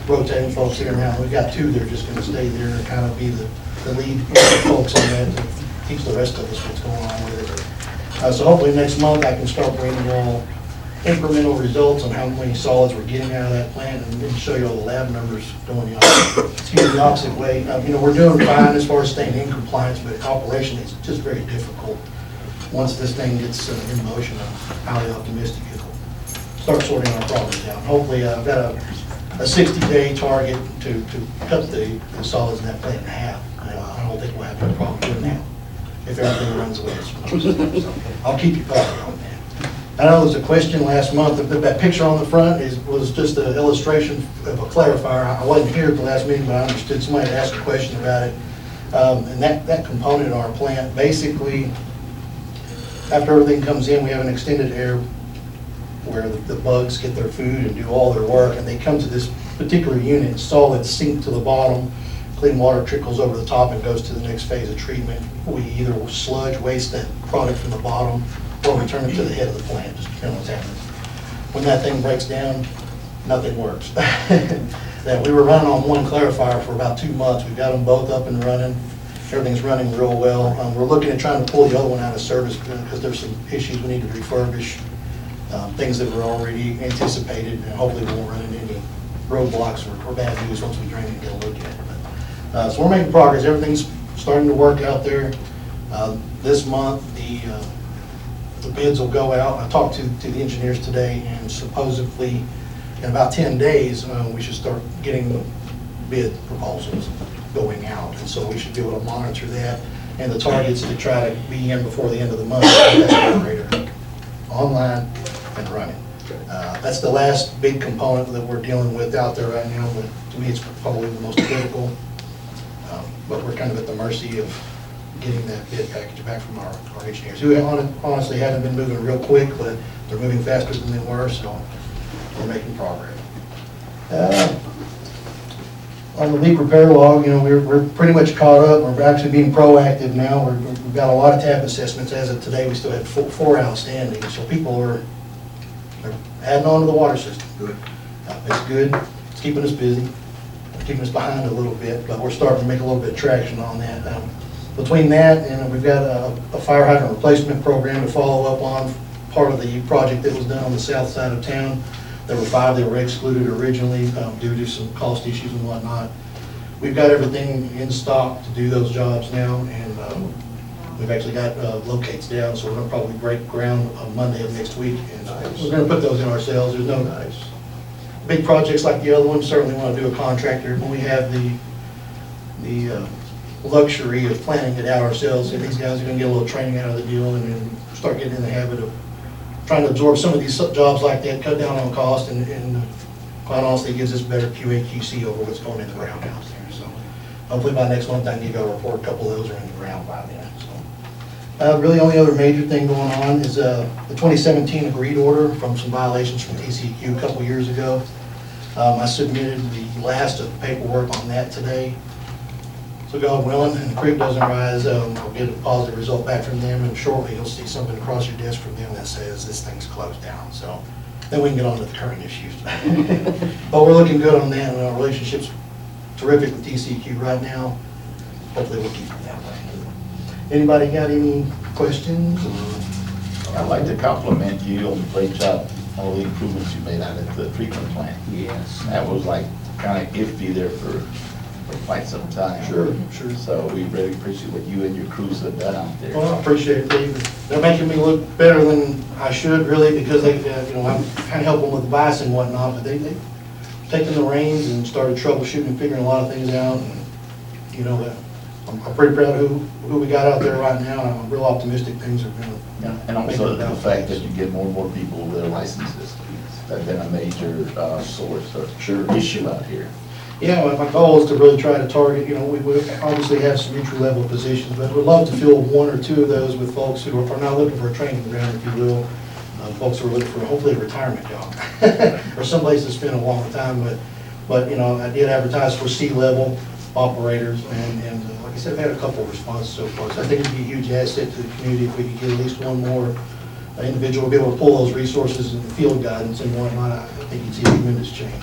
rotating folks here and now. We've got 2 that are just going to stay there and kind of be the lead folks on that, to teach the rest of us what's going on with it. So hopefully next month I can start bringing you all incremental results on how many solids we're getting out of that plant, and then show you all the lab numbers going the opposite way. We're doing fine as far as staying in compliance, but operation is just very difficult. Once this thing gets in motion, I'm highly optimistic it'll start sorting our problems out. Hopefully, I've got a 60-day target to cut the solids in that plant in half. I don't think we'll have any problem doing that if everything runs the way it's supposed to. So I'll keep you posted on that. I know there was a question last month, that picture on the front was just an illustration of a clarifier. I wasn't here at the last meeting, but I understood somebody had asked a question about it. And that component of our plant, basically, after everything comes in, we have an extended air where the bugs get their food and do all their work, and they come to this particular unit, solids sink to the bottom, clean water trickles over the top and goes to the next phase of treatment. We either sludge waste that product from the bottom, or we turn it to the head of the plant, just depending on what's happening. When that thing breaks down, nothing works. That we were running on one clarifier for about 2 months. We've got them both up and running. Everything's running real well. We're looking at trying to pull the other one out of service because there's some issues we need to refurbish, things that were already anticipated, and hopefully we won't run into any roadblocks or bad news once we drain it and get a look at it. So we're making progress. Everything's starting to work out there. This month, the bids will go out. I talked to the engineers today, and supposedly in about 10 days, we should start getting the bid proposals going out. And so we should be able to monitor that. And the target's to try to be in before the end of the month, that generator online and running. That's the last big component that we're dealing with out there right now, but to me it's probably the most critical. But we're kind of at the mercy of getting that bid package back from our engineers, who honestly haven't been moving real quick, but they're moving faster than they were, so we're making progress. On the leak repair log, we're pretty much caught up. We're actually being proactive now. We've got a lot of tap assessments. As of today, we still have 4 outstanding, so people are adding on to the water system. Good. It's good. It's keeping us busy, keeping us behind a little bit, but we're starting to make a little bit of traction on that. Between that and we've got a fire hydrant replacement program to follow up on, part of the project that was done on the south side of town. There were 5 that were excluded originally due to some cost issues and whatnot. We've got everything in stock to do those jobs now, and we've actually got locates down, so we're going to probably break ground on Monday of next week, and we're going to put those in ourselves. There's no big projects like the other ones. Certainly want to do a contractor when we have the luxury of planning it out ourselves. And these guys are going to get a little training out of the deal and start getting in the habit of trying to absorb some of these jobs like that, cut down on cost, and quite honestly, it gives us better QA/QC over what's going in the ground out there. So hopefully by next month, I can give you a report. A couple of those are in the ground by then. So really, only other major thing going on is the 2017 agreed order from some violations from TCEQ a couple years ago. I submitted the last of the paperwork on that today. So God willing, and the creek doesn't rise, I'll get a positive result back from them, and shortly you'll see something across your desk from them that says this thing's closed down. So then we can get on to the current issues. But we're looking good on that, and our relationship's terrific with TCEQ right now. Hopefully we'll keep it that way. Anybody got any questions? I'd like to compliment you on the great job, all the improvements you made out at the treatment plant. Yes. That was like kind of iffy there for quite some time. Sure. So we really appreciate what you and your crews have done out there. Well, I appreciate it, Dave. They're making me look better than I should, really, because they, I'm kind of helping with the advice and whatnot, but they've taken the reins and started troubleshooting and figuring a lot of things out. And, I'm pretty proud of who we got out there right now, and I'm real optimistic things are going to. Yeah, and also the fact that you get more and more people with their licenses. That's been a major source or issue out here. Yeah, well, my goal is to really try to target, we obviously have some entry-level positions, but we'd love to fill 1 or 2 of those with folks who are now looking for a training ground, if you will. folks who are looking for hopefully a retirement job or someplace to spend a long time. But you know, I did advertise for C-level operators, and like I said, I've had a couple of responses so far. So I think it'd be a huge asset to the community if we could get at least one more individual, be able to pull those resources and field guidance and whatnot. I think you'd see a tremendous change.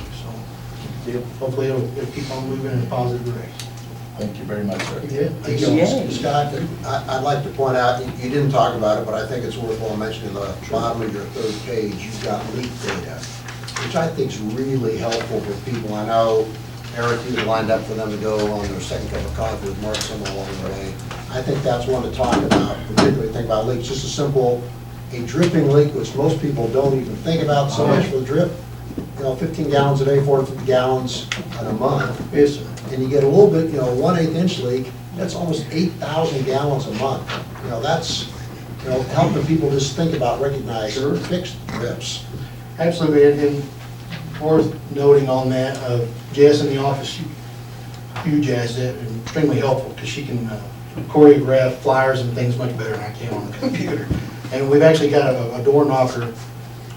So hopefully it'll keep on moving in a positive direction. Thank you very much, sir. Yeah, thank you. Yay. Scott, I'd like to point out, you didn't talk about it, but I think it's worthwhile mentioning the bottom of your third page, you've got leak data, which I think is really helpful for people. I know Eric, you lined up for them to go on their second cup of coffee with Mark somewhere along the way. I think that's one to talk about, particularly think about leaks, just a simple, a dripping leak, which most people don't even think about so much for the drip. You know, 15 gallons a day, 450 gallons in a month. Yes, sir. And you get a little bit, you know, 1/8 inch leak, that's almost 8,000 gallons a month. You know, that's, you know, helping people just think about, recognize, fixed drips. Absolutely, and worth noting on that, Jess in the office, huge asset and extremely helpful because she can choreograph flyers and things much better than I can on the computer. And we've actually got a door knocker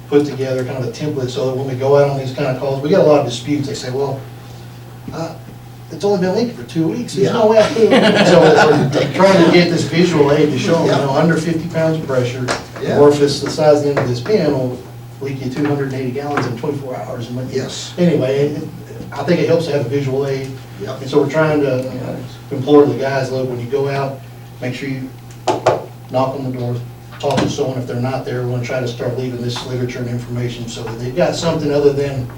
put together, kind of a template, so that when we go out on these kind of calls, we get a lot of disputes. They say, well, it's only been leaking for 2 weeks. There's no way I could. So we're trying to get this visual aid to show them, you know, under 50 pounds of pressure, or if it's the size of the end of this pen, will leak you 280 gallons in 24 hours. And Yes. Anyway, I think it helps to have a visual aid. Yep. And so we're trying to implore the guys, look, when you go out, make sure you knock on the doors, talk to someone. If they're not there, we're going to try to start leaving this literature and information so that they've got something other than,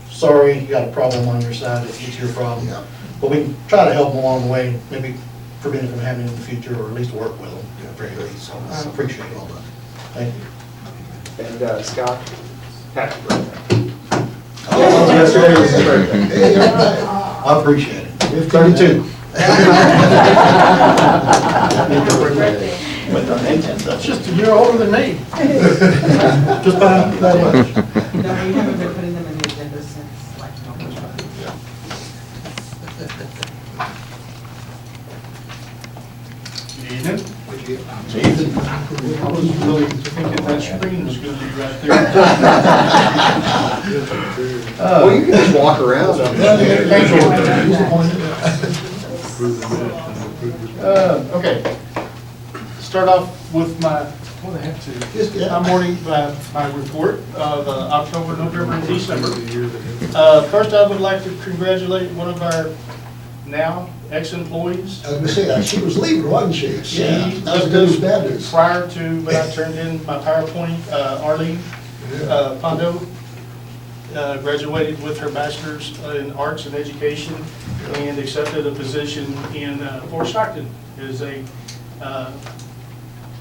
sorry, you got a problem on your side, it's your problem. Yeah. But we can try to help them along the way, maybe prevent it from happening in the future, or at least work with them. Yeah. Very good. So I appreciate it. Well done. Thank you. And Scott, happy birthday. Oh, Yesterday was his birthday. Hey, you're right. I appreciate it. 32. With our agent, that's Just a year older than me. Just by that much. No, we haven't been putting them in the agenda since like November. Good evening. Jason. I was really thinking that screen was gonna be right there. Well, you can just walk around. Okay. Start off with my, what the heck, my morning, my report of October, November, and December. First, I would like to congratulate one of our now ex-employees. I was gonna say that, she was leaving, wasn't she? She That was good news, bad news. prior to when I turned in my PowerPoint, Arlene Pondo graduated with her bachelor's in arts and education and accepted a position in Fort Stockton as a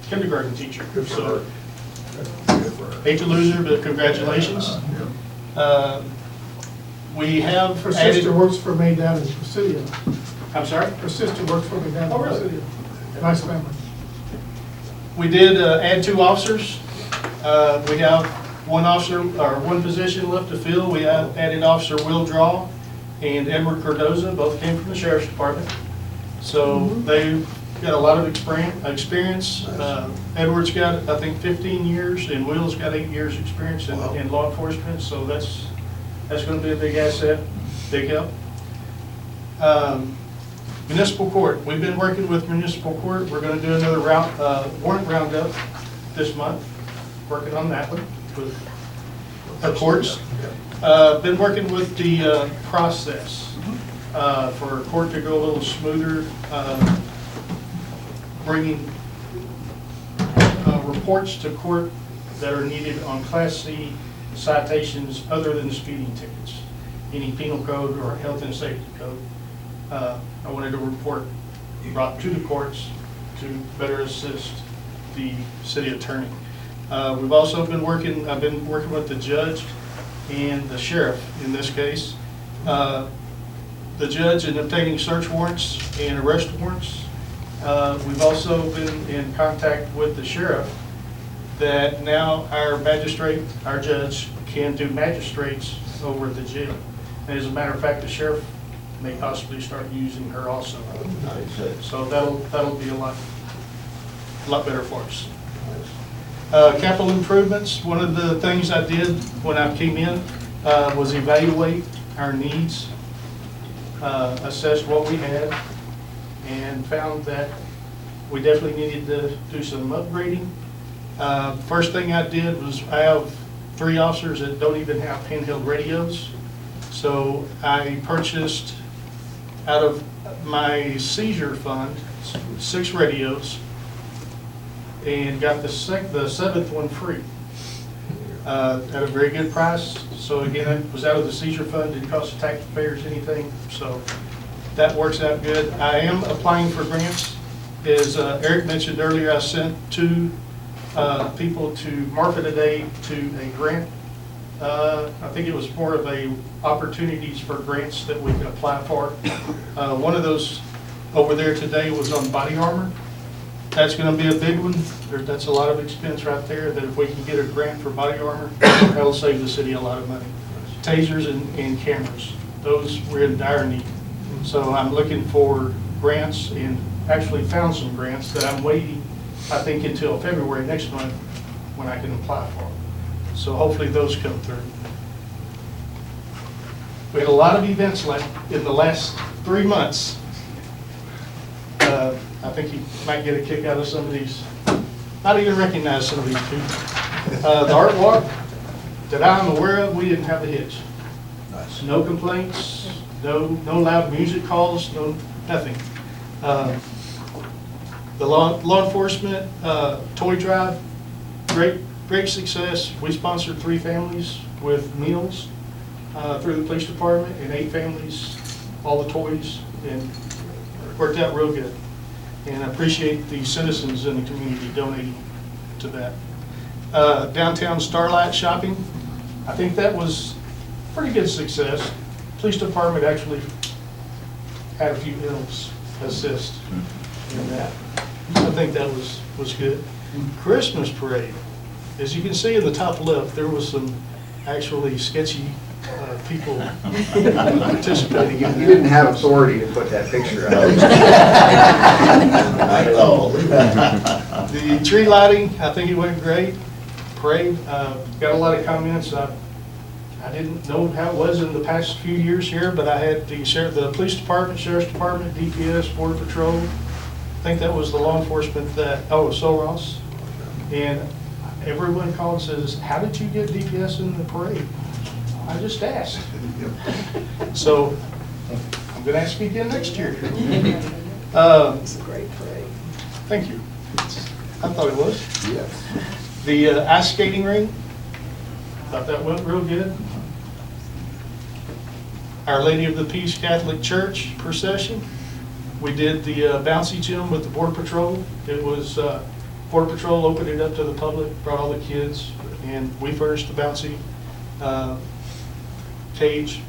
kindergarten teacher. Good for So, her. Good for her. hate to lose her, but congratulations. We have Her added, sister works for me down in Presidio. I'm sorry? Her sister works for me down Oh, in really? Presidio. Nice family. We did add 2 officers. We have one officer, or one position left to fill. We have added Officer Will Draw and Edward Cardoza, both came from the Sheriff's Department. So they've got a lot of experience. Edward's got, I think, 15 years, and Will's got 8 years' experience in law enforcement, so that's going to be a big asset, big help. Municipal court, we've been working with municipal court. We're going to do another warrant roundup this month, working on that one with the courts. Been working with the process for court to go a little smoother, bringing reports to court that are needed on Class C citations other than speeding tickets, any penal code or health and safety code. I wanted a report brought to the courts to better assist the city attorney. We've also been working, I've been working with the judge and the sheriff in this case. The judge in obtaining search warrants and arrest warrants. We've also been in contact with the sheriff that now our magistrate, our judge, can do magistrates over at the jail. And as a matter of fact, the sheriff may possibly start using her also. So that'll be a lot better for us. Capital improvements, one of the things I did when I came in was evaluate our needs, assess what we had, and found that we definitely needed to do some upgrading. First thing I did was, I have 3 officers that don't even have handheld radios. So I purchased out of my seizure fund 6 radios and got the 7th one free at a very good price. So again, it was out of the seizure fund, didn't cost the taxpayers anything. So that works out good. I am applying for grants. As Eric mentioned earlier, I sent 2 people to Marfa today to a grant. I think it was more of a opportunities for grants that we can apply for. One of those over there today was on body armor. That's going to be a big one. That's a lot of expense right there, that if we can get a grant for body armor, that'll save the city a lot of money. Tasers and cameras, those we're in dire need. So I'm looking for grants, and actually found some grants that I'm waiting, I think, until February next month when I can apply for them. So hopefully those come through. We had a lot of events in the last 3 months. I think you might get a kick out of some of these. Not even recognize some of these people. The art walk that I'm aware of, we didn't have a hitch. Nice. No complaints, no loud music calls, nothing. The law enforcement toy drive, great success. We sponsored 3 families with meals through the police department, and 8 families, all the toys, and it worked out real good. And I appreciate the citizens in the community donating to that. Downtown Starlight shopping, I think that was pretty good success. Police department actually had a few meals assist in that. I think that was good. Christmas parade. As you can see in the top left, there was some actually sketchy people participating in You didn't have authority to put that picture out. Not at all. The tree lighting, I think it went great. Parade, got a lot of comments. I didn't know how it was in the past few years here, but I had the police department, sheriff's department, DPS, border patrol. I think that was the law enforcement Ross. And everyone called and says, "How did you get DPS in the parade?" I just asked. So I'm going to ask you again next year. It's a great parade. Thank you. I thought it was. Yes. The ice skating rink, thought that went real good. Our Lady of the Peace Catholic Church procession. We did the bouncy gym with the Border Patrol. It was, Border Patrol opened it up to the public, brought all the kids, and we furnished the bouncy cage,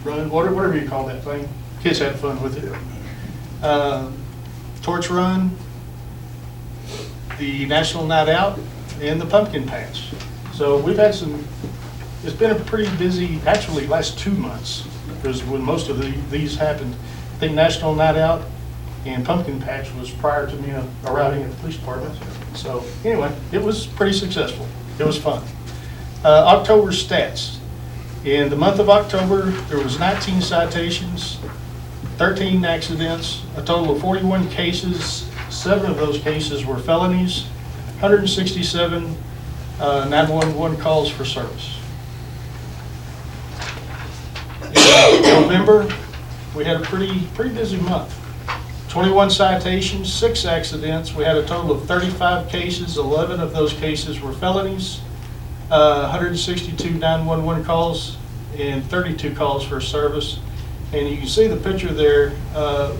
run, whatever you call that thing. Kids had fun with it. Torch run, the National Night Out, and the pumpkin patch. So we've had it's been a pretty busy, actually, last 2 months, because when most of these happened. I think National Night Out and pumpkin patch was prior to me arriving at the police department. So anyway, it was pretty successful. It was fun. October stats. In the month of October, there was 19 citations, 13 accidents, a total of 41 cases. 7 of those cases were felonies, 167 911 calls for service. In November, we had a pretty busy month. 21 citations, 6 accidents. We had a total of 35 cases. 11 of those cases were felonies. 162 911 calls and 32 calls for service. And you can see the picture there.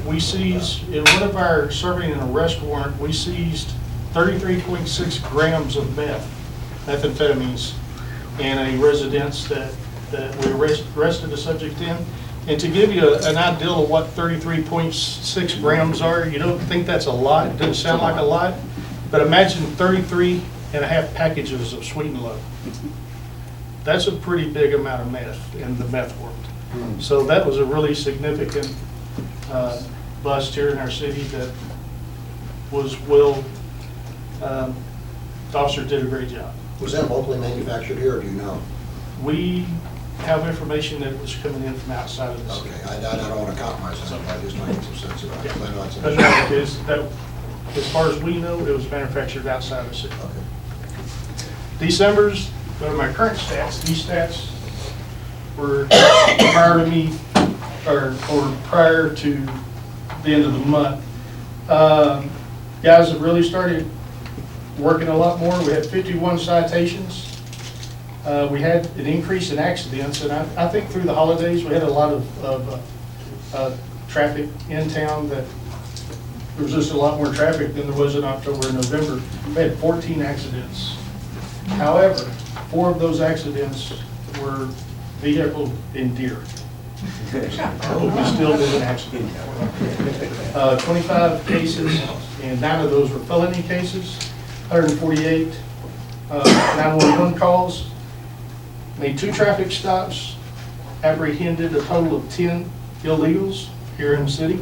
We seized, in one of our serving an arrest warrant, we seized 33.6 grams of methamphetamines in a residence that we arrested the subject in. And to give you an idea of what 33.6 grams are, you don't think that's a lot. It doesn't sound like a lot. But imagine 33.5 packages of Sweet and Low. That's a pretty big amount of meth in the meth world. So that was a really significant bust here in our city that was well the officers did a great job. Was that locally manufactured here, or do you know? We have information that was coming in from outside of the city. Okay, I don't want to compromise on it, I just want to get some sense about it. 'cause I know it's But no, as far as we know, it was manufactured outside of the city. Okay. December's, go to my current stats, these stats were prior to me, or prior to the end of the month. Guys have really started working a lot more. We had 51 citations. We had an increase in accidents, and I think through the holidays, we had a lot of traffic in town that there was just a lot more traffic than there was in October and November. We had 14 accidents. However, 4 of those accidents were vehicle and deer. We still did an accident. 25 cases, and 9 of those were felony cases, 148 911 calls, made 2 traffic stops, apprehended a total of 10 illegals here in the city,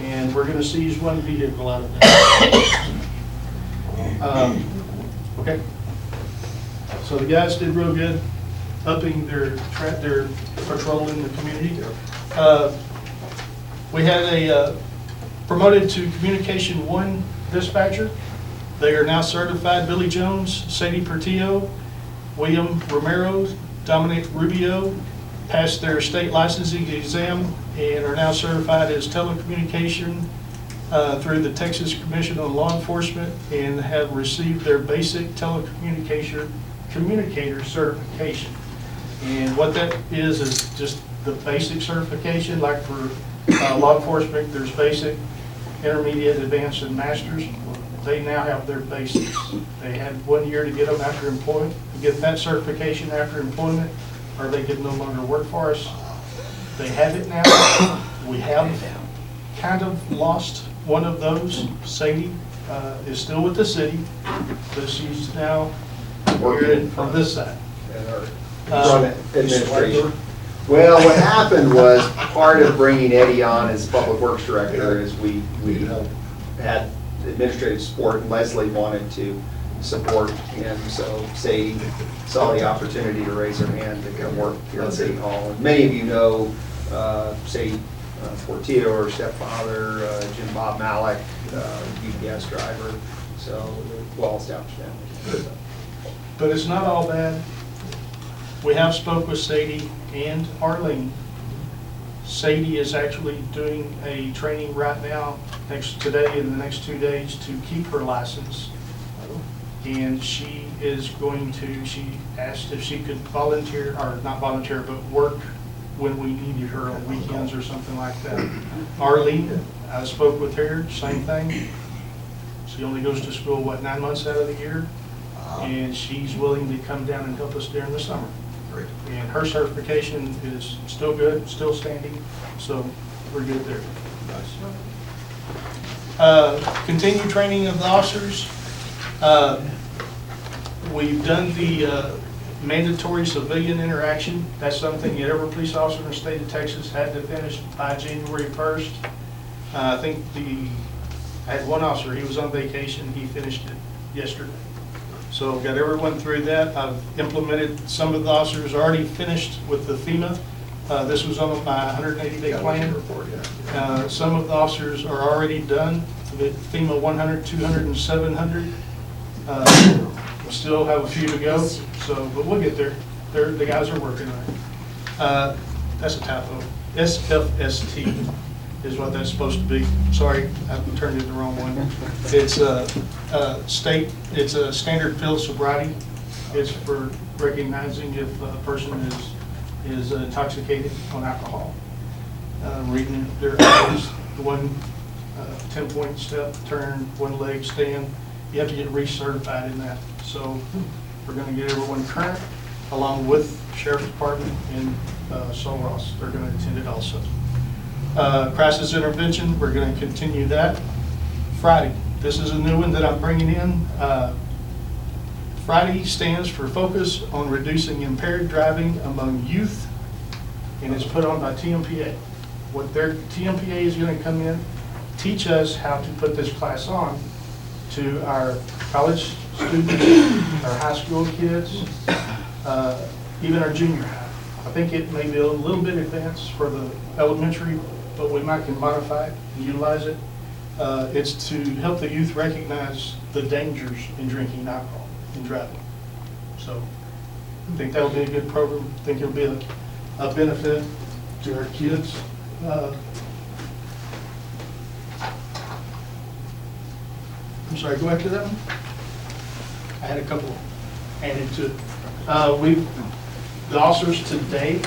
and we're going to seize 1 vehicle out of that. Okay. So the guys did real good, upping their patrol in the community. We had a promoted to Communication 1 dispatcher. They are now certified. Billy Jones, Sadie Portillo, William Romero, Dominic Rubio passed their state licensing exam and are now certified as telecommunication through the Texas Commission on Law Enforcement and have received their basic telecommunicator certification. And what that is just the basic certification. Like for law enforcement, there's basic, intermediate, advanced, and masters. They now have their basics. They had 1 year to get them after employment, to get that certification after employment, or they could no longer work for us. They have it now. We have kind of lost one of those. Sadie is still with the city, but she's now working on this side. Administration. Well, what happened was, part of bringing Eddie on as Public Works Director is we had administrative support, and Leslie wanted to support him, so Sadie saw the opportunity to raise her hand to come work here at City Hall. And many of you know Sadie Portillo, her stepfather, Jim Bob Malik, UPS driver, so well-established family. But it's not all bad. We have spoke with Sadie and Arlene. Sadie is actually doing a training right now, today and the next 2 days, to keep her license. And she is going to, she asked if she could volunteer, or not volunteer, but work when we needed her on weekends or something like that. Arlene, I spoke with her, same thing. She only goes to school, 9 months out of the year? And she's willing to come down and help us during the summer. Great. And her certification is still good, still standing, so we're good there. Continued training of the officers. We've done the mandatory civilian interaction. That's something that every police officer in the state of Texas had to finish by January 1st. I think I had one officer, he was on vacation, he finished it yesterday. So got everyone through that. I've implemented, some of the officers already finished with the FEMA. This was on my 180-day plan. Some of the officers are already done with FEMA 100, 200, and 700. We still have a few to go, but we'll get there. The guys are working on it. That's a typo. SFST is what that's supposed to be. Sorry, I turned it the wrong one. It's it's a standard field sobriety. It's for recognizing if a person is intoxicated on alcohol. Reading their eyes, the one 10-point step, turn, one leg, stand. You have to get recertified in that. So we're going to get everyone current, along with Sheriff's Department and Sol Ross. They're going to attend it also. Crisis intervention, we're going to continue that. Friday, this is a new one that I'm bringing in. Friday stands for Focus on Reducing Impaired Driving Among Youth, and it's put on by TMPA. What their TMPA is going to come in, teach us how to put this class on to our college students, our high school kids, even our junior high. I think it may be a little bit advanced for the elementary, but we might can modify it and utilize it. It's to help the youth recognize the dangers in drinking alcohol and driving. So I think that'll be a good program. I think it'll be a benefit to our kids. I'm sorry, go back to that one. I had a couple added to it. The officers today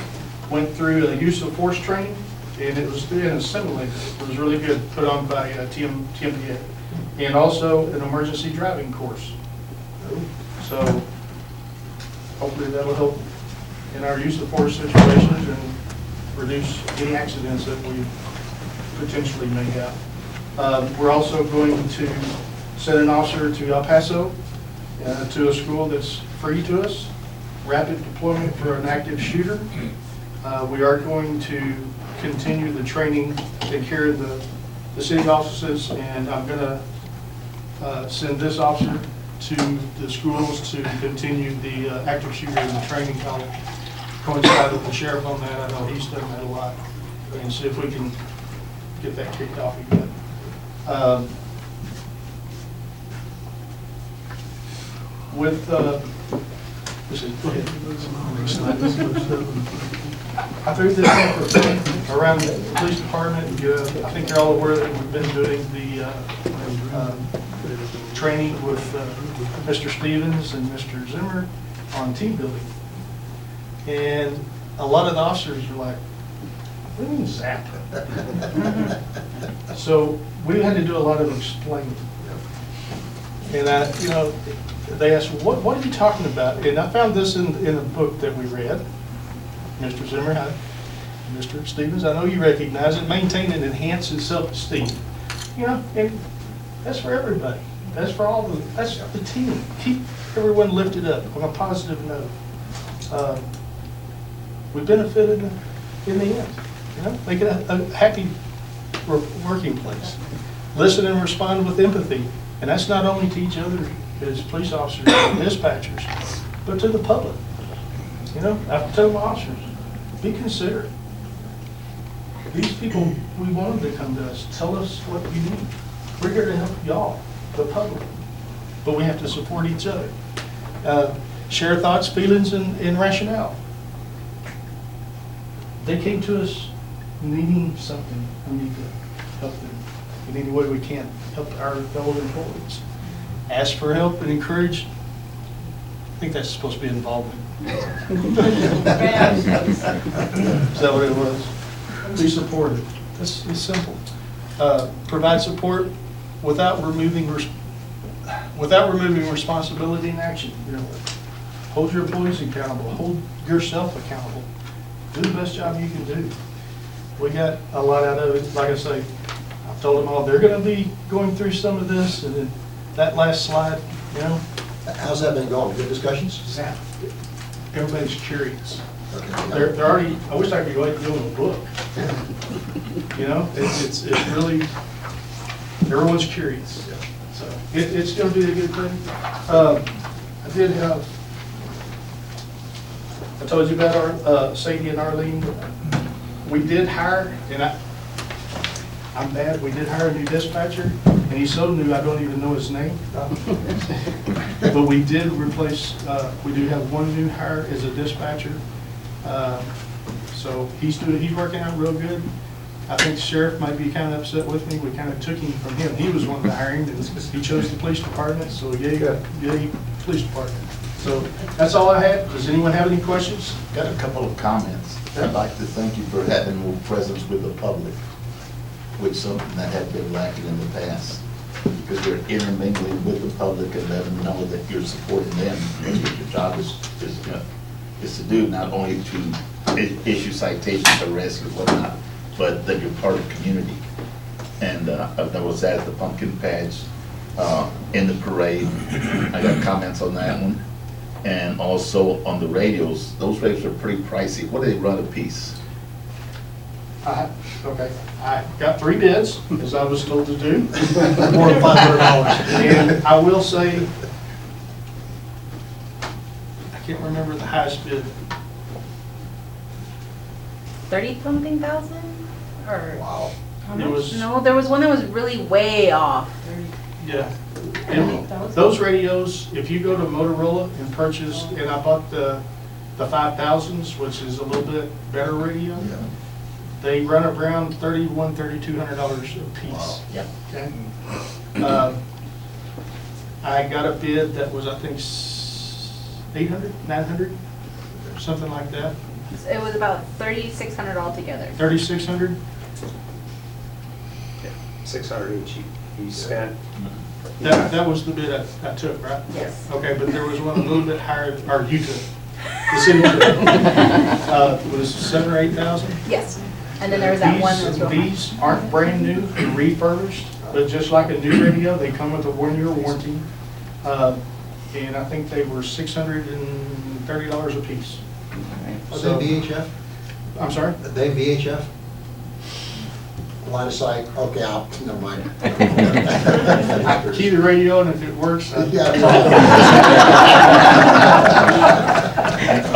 went through a use of force training, and it was in a simulator. It was really good, put on by TMDA, and also an emergency driving course. So hopefully that'll help in our use of force situations and reduce any accidents that we potentially may have. We're also going to send an officer to El Paso, to a school that's free to us, rapid deployment for an active shooter. We are going to continue the training, take care of the city offices, and I'm going to send this officer to the schools to continue the active shooter and the training. I'll coincide with the sheriff on that. I know he's done that a lot, and see if we can get that kicked off again. With I threw this up around the police department. I think you're all aware that we've been doing the training with Mr. Stevens and Mr. Zimmer on team building. And a lot of the officers are like, what do you mean zap? So we had to do a lot of explaining. And they asked, what are you talking about? And I found this in a book that we read. Mr. Zimmer, Mr. Stevens, I know you recognize it. Maintain and enhance his self-esteem. And that's for everybody. That's for that's the team. Keep everyone lifted up on a positive note. We benefited in the end. Make it a happy working place. Listen and respond with empathy. And that's not only to each other as police officers and dispatchers, but to the public. I tell my officers, be considerate. These people, we want them to come to us. Tell us what you need. We're here to help y'all, the public. But we have to support each other. Share thoughts, feelings, and rationale. They came to us needing something. We need to help them in any way we can. Help our fellow employees. Ask for help and encourage. I think that's supposed to be involvement. Is that what it was? Be supportive. It's simple. Provide support without removing responsibility and action. Hold your employees accountable. Hold yourself accountable. Do the best job you can do. We got a lot out of it. Like I say, I've told them all they're going to be going through some of this, and then that last slide, How's that been going? Good discussions? everybody's curious. Okay. They're already, I wish I could go ahead and give them a book. It's really, everyone's curious. So it's going to be a good thing. I told you about our Sadie and Arlene. We did hire, and I'm bad, we did hire a new dispatcher, and he's so new I don't even know his name. But we did replace, we do have one new hire as a dispatcher. So he's working out real good. I think the sheriff might be kind of upset with me. We kind of took him from him. He was one of the hiring, and he chose the police department, so we gave the police department. So that's all I had. Does anyone have any questions? Got a couple of comments. I'd like to thank you for having more presence with the public, which is something that had been lacking in the past. Because you're intermingling with the public and letting them know that you're supporting them. That's what your job is to do, not only to issue citations, arrests, or whatnot, but that you're part of the community. And I was at the pumpkin patch, in the parade. I got comments on that one. And also on the radios, those radios are pretty pricey. What do they run a piece? Okay, I got 3 bids, as I was told to do. More than $500. And I will say, highest bid. 30-something thousand? Or, Wow. how It much? was- No, there was one that was really way off. Yeah. And those radios, if you go to Motorola and purchase, and I bought the 5000s, which is a little bit better radio, they run around $3,100, $3,200 a piece. Yep. Okay? I got a bid that was, I think, 800, 900, something like that. It was about $3,600 altogether. 3,600? 600 each you spent. That was the bid I took, right? Yes. Okay, but there was one a little bit higher, or you took, the city took. Was 7,000 or 8,000? Yes. And then there was that one that was real high. These aren't brand new and refurbished, but just like a new radio, they come with a 1-year warranty. And I think they were $630 a piece. Are So- they VHF? I'm sorry? Are they VHF? Line of sight, okay, never mind. Key the radio, and if it works, I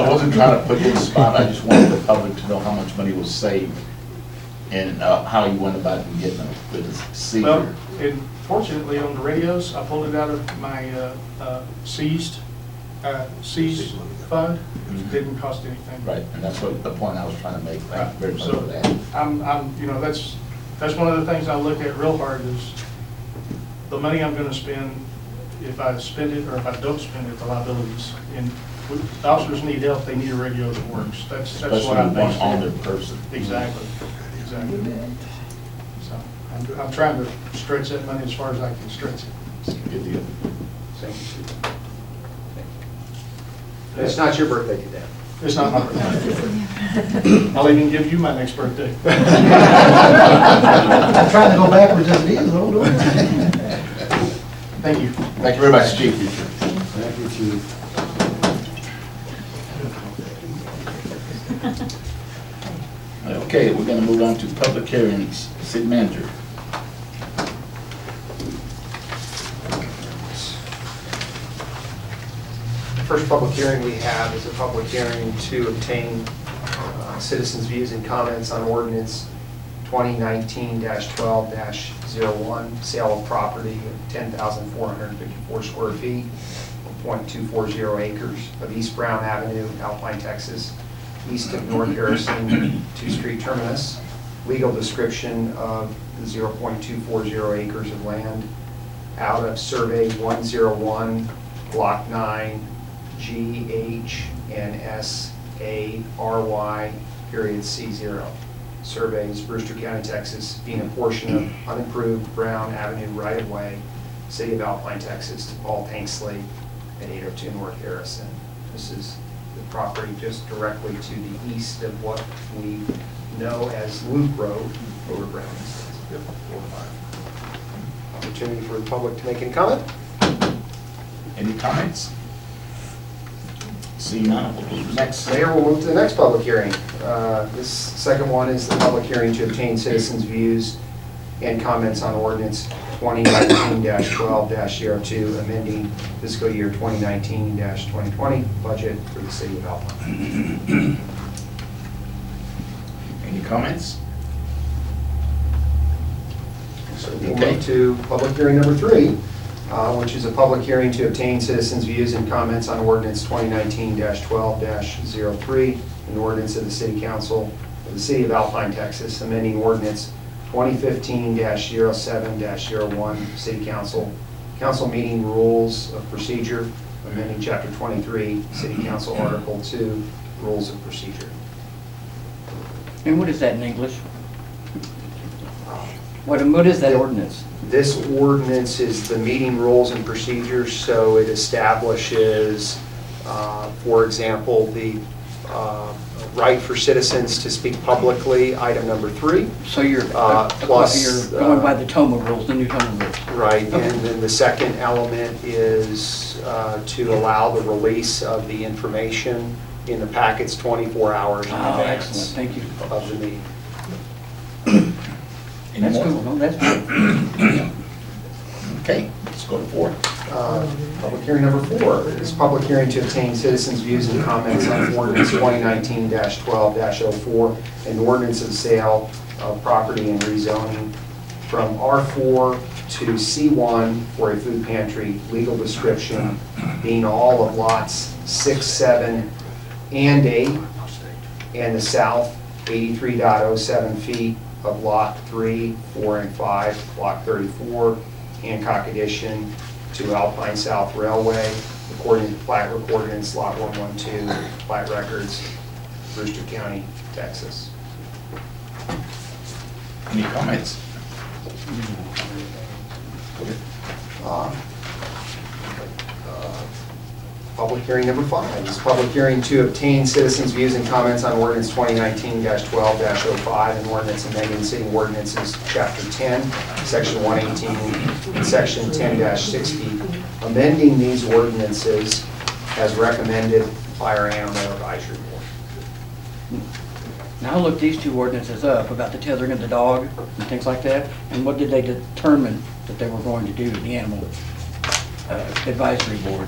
wasn't trying to put you in the spot, I just wanted the public to know how much money was saved and how you went about getting them with the Well, seizure. and fortunately on the radios, I pulled it out of my seized fund. It didn't cost anything. Right, and that's what the point I was trying to make. Thank you very much So for that. that's one of the things I look at real hard is the money I'm gonna spend, if I spend it or if I don't spend it, the liabilities. And the officers need help, they need a radio that works. That's Especially what I'm one basing on it. their person. Exactly. So I'm trying to stretch that money as far as I can stretch it. Good deal. It's not your birthday today. It's not my birthday. I'll even give you my next birthday. I'm trying to go backwards as it is, don't do it. Thank you. Thank you very much, Chief. Thank you, Chief. Okay, we're gonna move on to public hearings. City manager. The first public hearing we have is a public hearing to obtain citizens' views and comments on ordinance 2019-12-01, sale of property of 10,454 square feet, 0.240 acres of East Brown Avenue, Alpine, Texas, east of North Harrison 2 Street terminus. Legal description of the 0.240 acres of land out of Survey 101, Block 9, GH and SARY, period C0. Surveys, Brewster County, Texas, being a portion of unimproved Brown Avenue right-of-way, City of Alpine, Texas, to Paul Tanksley at 802 North Harrison. This is the property just directly to the east of what we know as Loop Road over Brown. Opportunity for the public to make any comment? Any comments? See none, we'll move to the next. Mayor, we'll move to the next public hearing. This second one is the public hearing to obtain citizens' views and comments on ordinance 2019-12-02, amending fiscal year 2019-2020 budget for the city of Alpine. Any comments? So we'll Okay. move to public hearing number 3, which is a public hearing to obtain citizens' views and comments on ordinance 2019-12-03, an ordinance of the City Council of the City of Alpine, Texas, amending ordinance 2015-07-01, City Council meeting rules of procedure, amending Chapter 23, City Council Article 2, rules of procedure. And what is that in English? What is that ordinance? This ordinance is the meeting rules and procedures, so it establishes, for example, the right for citizens to speak publicly, item number 3. So you're Plus, you're going by the TOMA rules, the new TOMA rules. Right, Okay. and then the second element is to allow the release of the information in the packets 24 hours in Oh, advance excellent, thank you. of the meeting. Any That's more? cool, no, that's good. Okay, let's go to 4. Public hearing number 4 is public hearing to obtain citizens' views and comments on ordinance 2019-12-04, an ordinance of sale of property and rezoning from R4 to C1 for a food pantry, legal description being all of lots 6, 7, and 8, and the south 83.07 feet of lot 3, 4, and 5, block 34, Hancock addition to Alpine South Railway, according to plat recorded in slot 112, plat records, Brewster County, Texas. Any comments? Public hearing number 5 is public hearing to obtain citizens' views and comments on ordinance 2019-12-05 and ordinance amending city ordinances, chapter 10, section 118, and section 10-60, amending these ordinances as recommended by our Animal Advisory Board. Now I looked these two ordinances up about the tethering of the dog and things like that, and what did they determine that they were going to do, the Animal Advisory Board?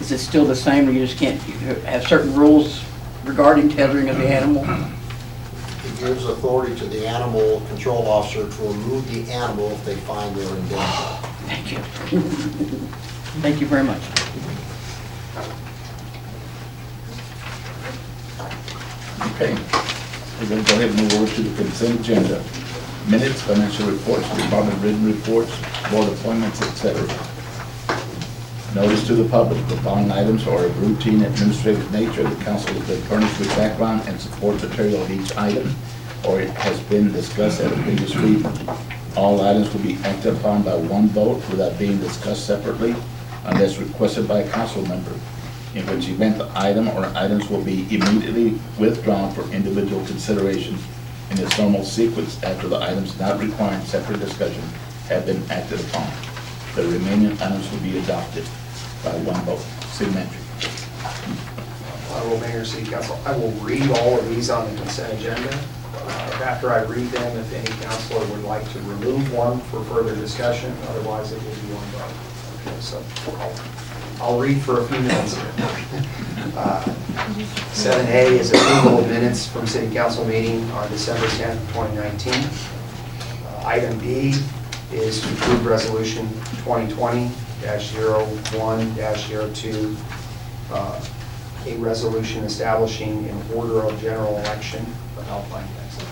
Is it still the same, or you just can't have certain rules regarding tethering of the animal? It gives authority to the animal control officer to remove the animal if they find they're in danger. Thank you. Thank you very much. Okay, we're going to go ahead and move over to the consent agenda. Minutes, financial reports, department written reports, board appointments, etc. Notice to the public, the following items are of routine administrative nature. The council has been furnished with background and support material of each item, or it has been discussed at a previous reading. All items will be acted upon by one vote without being discussed separately unless requested by a council member, in which event the item or items will be immediately withdrawn for individual consideration in its normal sequence after the items not requiring separate discussion have been acted upon. The remaining items will be adopted by one vote. City Manager. Honorable Mayor, City Council, I will read all of these on the consent agenda. After I read them, if any councilor would like to remove one for further discussion, otherwise it will be one vote. Okay, so I'll read for a few minutes here. 7A is approval of minutes from City Council meeting on December 10th, 2019. Item B is to approve resolution 2020-01-02, a resolution establishing an order of general election of Alpine, Texas.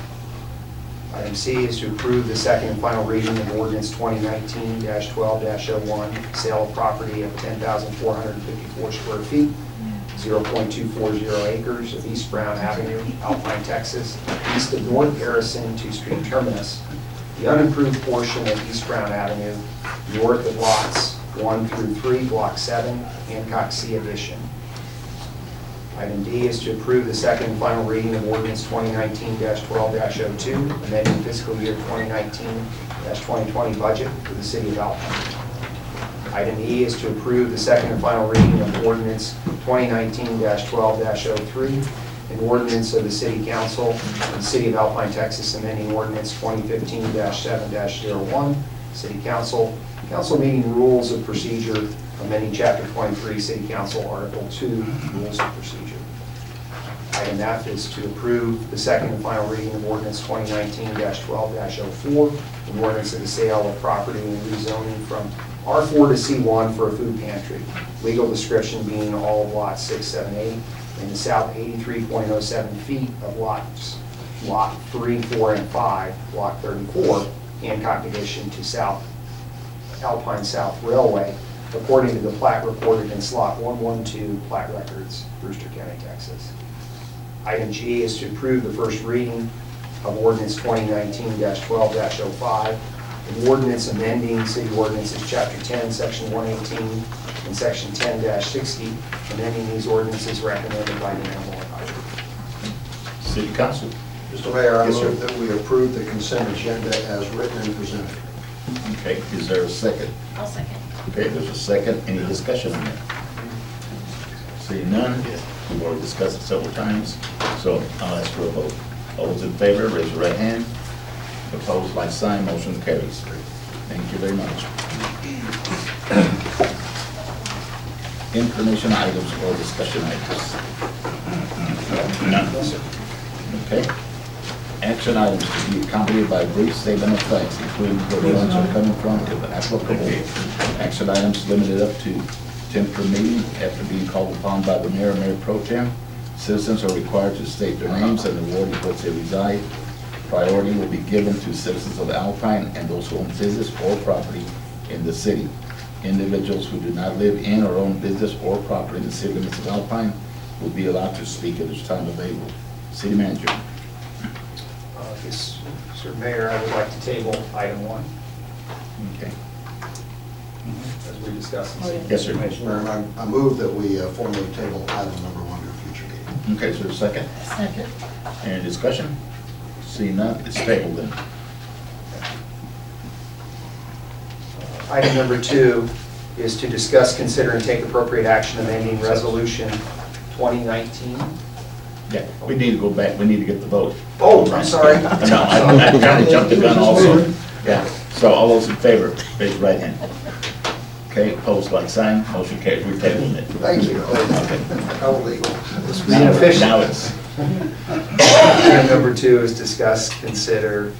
Item C is to approve the second and final reading of ordinance 2019-12-01, sale of property of 10,454 square feet, 0.240 acres of East Brown Avenue, Alpine, Texas, east of North Harrison 2nd Street terminus, the unimproved portion of East Brown Avenue, north of lots 1 through 3, block 7, Hancock C addition. Item D is to approve the second and final reading of ordinance 2019-12-02, amending fiscal year 2019-2020 budget for the city of Alpine. Item E is to approve the second and final reading of ordinance 2019-12-03, an ordinance of the City Council of the City of Alpine, Texas, amending ordinance 2015-7-01, City Council meeting rules of procedure, amending Chapter 23, City Council, Article 2, Rules of Procedure. Item F is to approve the second and final reading of ordinance 2019-12-04, an ordinance of the sale of property and rezoning from R4 to C1 for a food pantry. Legal description being all of lots 6, 7, 8, and the south 83.07 feet of lot 3, 4, and 5, block 34, Hancock addition to South Alpine South Railway, according to the plat recorded in slot 112, plat records, Brewster County, Texas. Item G is to approve the first reading of ordinance 2019-12-05, an ordinance amending city ordinances chapter 10, section 118, and section 10-60, amending these ordinances recommended by the Animal Advisory. City Council. Mr. Mayor, I Yes, sir. move that we approve the consent agenda as written and presented. Okay, is there a second? I'll second. Okay, there's a second. Any discussion on that? Seeing none, we've already discussed it several times, so I'll ask for a vote. All those in favor, raise your right hand. Opposed, like sign, motion carries. Thank you very much. Information items or discussion items? None. Okay. Action items to be accompanied by a brief statement of facts, including where the funds are coming from, if applicable. Action items limited up to 10 per meeting after being called upon by the mayor or mayor pro tem. Citizens are required to state their names and the ward in which they reside. Priority will be given to citizens of Alpine and those who own business or property in the city. Individuals who do not live in or own business or property in the city limits of Alpine will be allowed to speak at this time available. City manager. Yes, Mr. Mayor, I would like to table item 1, Okay. as we discussed. Yes, sir. Mr. Mayor, I move that we formally table item number 1 to a future meeting. Okay, so a second. Second. Any discussion? Seeing none, it's tabled then. Item number 2 is to discuss, consider, and take appropriate action amending resolution 2019. Yeah, we need to go back, we need to get the vote. Oh, I'm sorry. No, I kind of jumped the gun also. Yeah, so all those in favor, raise your right hand. Okay, opposed, like sign, motion carries, we're tabling it. Thank you. How legal. Being efficient. Now it's, Item number 2 is discuss, consider,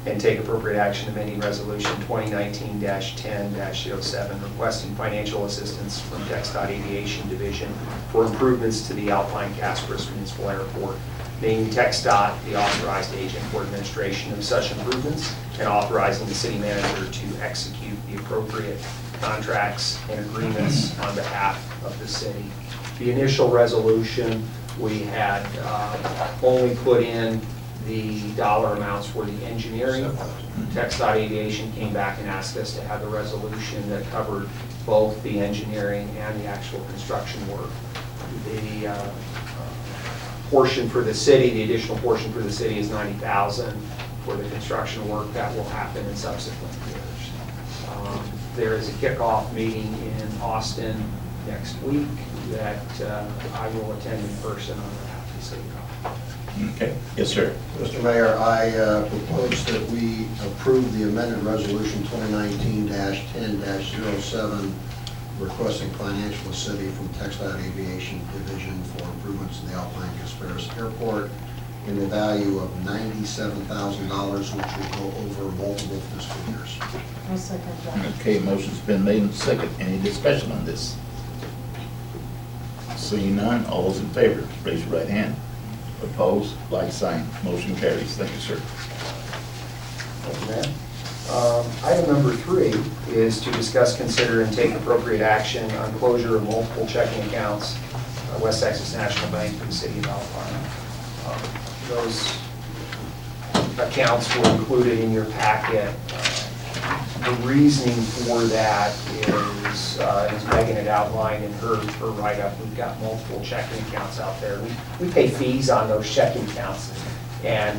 and take appropriate action amending resolution 2019-10-07, requesting financial assistance from TxDOT Aviation Division for improvements to the Alpine Casperus Municipal Airport, naming TxDOT the authorized agent for administration of such improvements, and authorizing the city manager to execute the appropriate contracts and agreements on behalf of the city. The initial resolution, we had only put in the dollar amounts for the engineering. TxDOT Aviation came back and asked us to have the resolution that covered both the engineering and the actual construction work. The portion for the city, the additional portion for the city is $90,000 for the construction work that will happen in subsequent years. There is a kickoff meeting in Austin next week that I will attend in person on behalf of the city. okay, yes, sir. Mr. Mayor, I propose that we approve the amended resolution 2019-10-07, requesting financial assistance from TxDOT Aviation Division for improvements to the Alpine Casperus Airport in the value of $97,000, which will go over multiple fiscal years. I'll second that. Okay, motion's been made and second. Any discussion on this? Seeing none, all those in favor, raise your right hand. Opposed, like sign, motion carries. Thank you, sir. Thank you, ma'am. Item number 3 is to discuss, consider, and take appropriate action on closure of multiple checking accounts, West Texas National Bank for the city of Alpine. Those accounts were included in your packet. The reasoning for that is, as Megan had outlined in her write-up, we've got multiple checking accounts out there. We pay fees on those checking accounts, and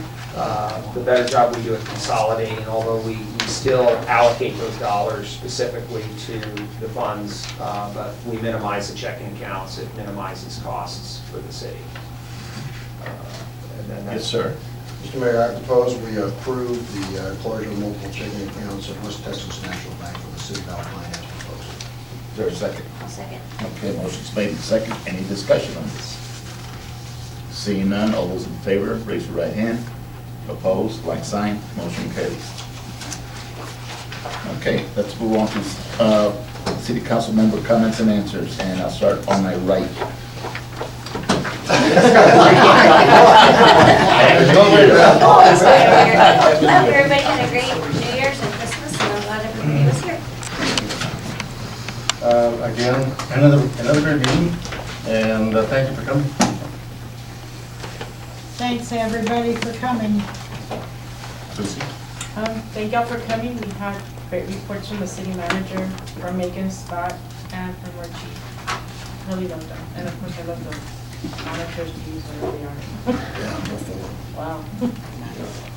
the better job we do at consolidating, although we still allocate those dollars specifically to the funds, but we minimize the checking accounts, it minimizes costs for the city. And then Yes, sir. Mr. Mayor, I propose we approve the closure of multiple checking accounts at West Texas National Bank for the city of Alpine as proposed. Is there a second? I'll second. Okay, motion's made and second. Any discussion on this? Seeing none, all those in favor, raise your right hand. Opposed, like sign, motion carries. Okay, let's move on to city council member comments and answers, and I'll start on my right. Hope everybody had a great New Year's and Christmas, and I'm glad everybody was here. Again, another great meeting, and thank you for coming. Thanks, everybody, for coming. Susie? Thank y'all for coming. We had great reports from the city manager, from Megan, Scott, and from our chief. Really well done. And of course, I love the monitors views wherever they are. Yeah, go forward. Wow.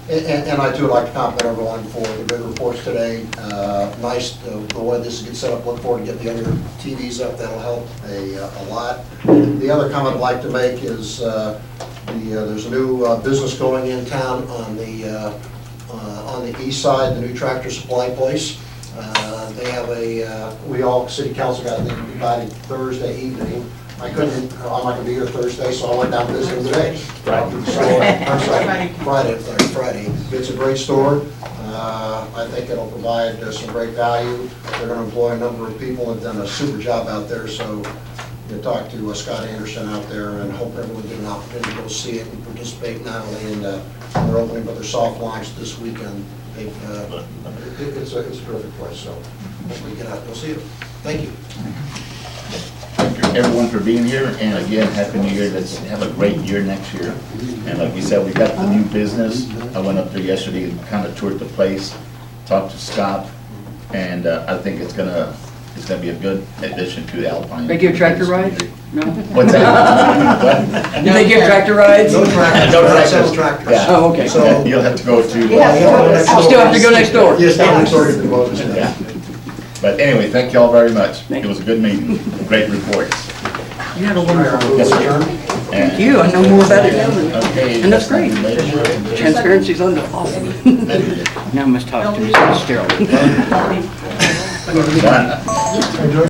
And I too would like to compliment everyone for the good reports today. Nice, the way this gets set up, look forward to getting the other TVs up, that'll help a lot. The other comment I'd like to make is there's a new business going in town on the east side, the new Tractor Supply place. They have city council got an invited Thursday evening. I'm not gonna be here Thursday, so I went down to visit them today. Out to the store. I'm sorry, Friday. It's a great store. I think it'll provide some great value. They're gonna employ a number of people and done a super job out there, so you talk to Scott Anderson out there and hope everyone get an opportunity to go see it and participate not only in their opening, but their soft launch this weekend. It's a terrific place, so hopefully get out and go see it. Thank you. Thank you everyone for being here, and again, Happy New Year. Let's have a great year next year. And like we said, we got the new business. I went up there yesterday and kind of toured the place, talked to Scott, and I think it's gonna be a good addition to the Alpine. They give tractor rides? No? What's that? What? Do they give tractor rides? No tractors. No Not tractors. selling tractors. Yeah. Oh, okay. So- You'll have to go to. I still have to go next door. Yes, next door to the voters. Yeah. But anyway, thank you all very much. Thank It was a good meeting, great reports. You had a wonderful. Yes, sir. Thank you, I know more about it now than. Okay. And that's great. Transparency's awesome. Now I must talk to Mr. Sterling. Done.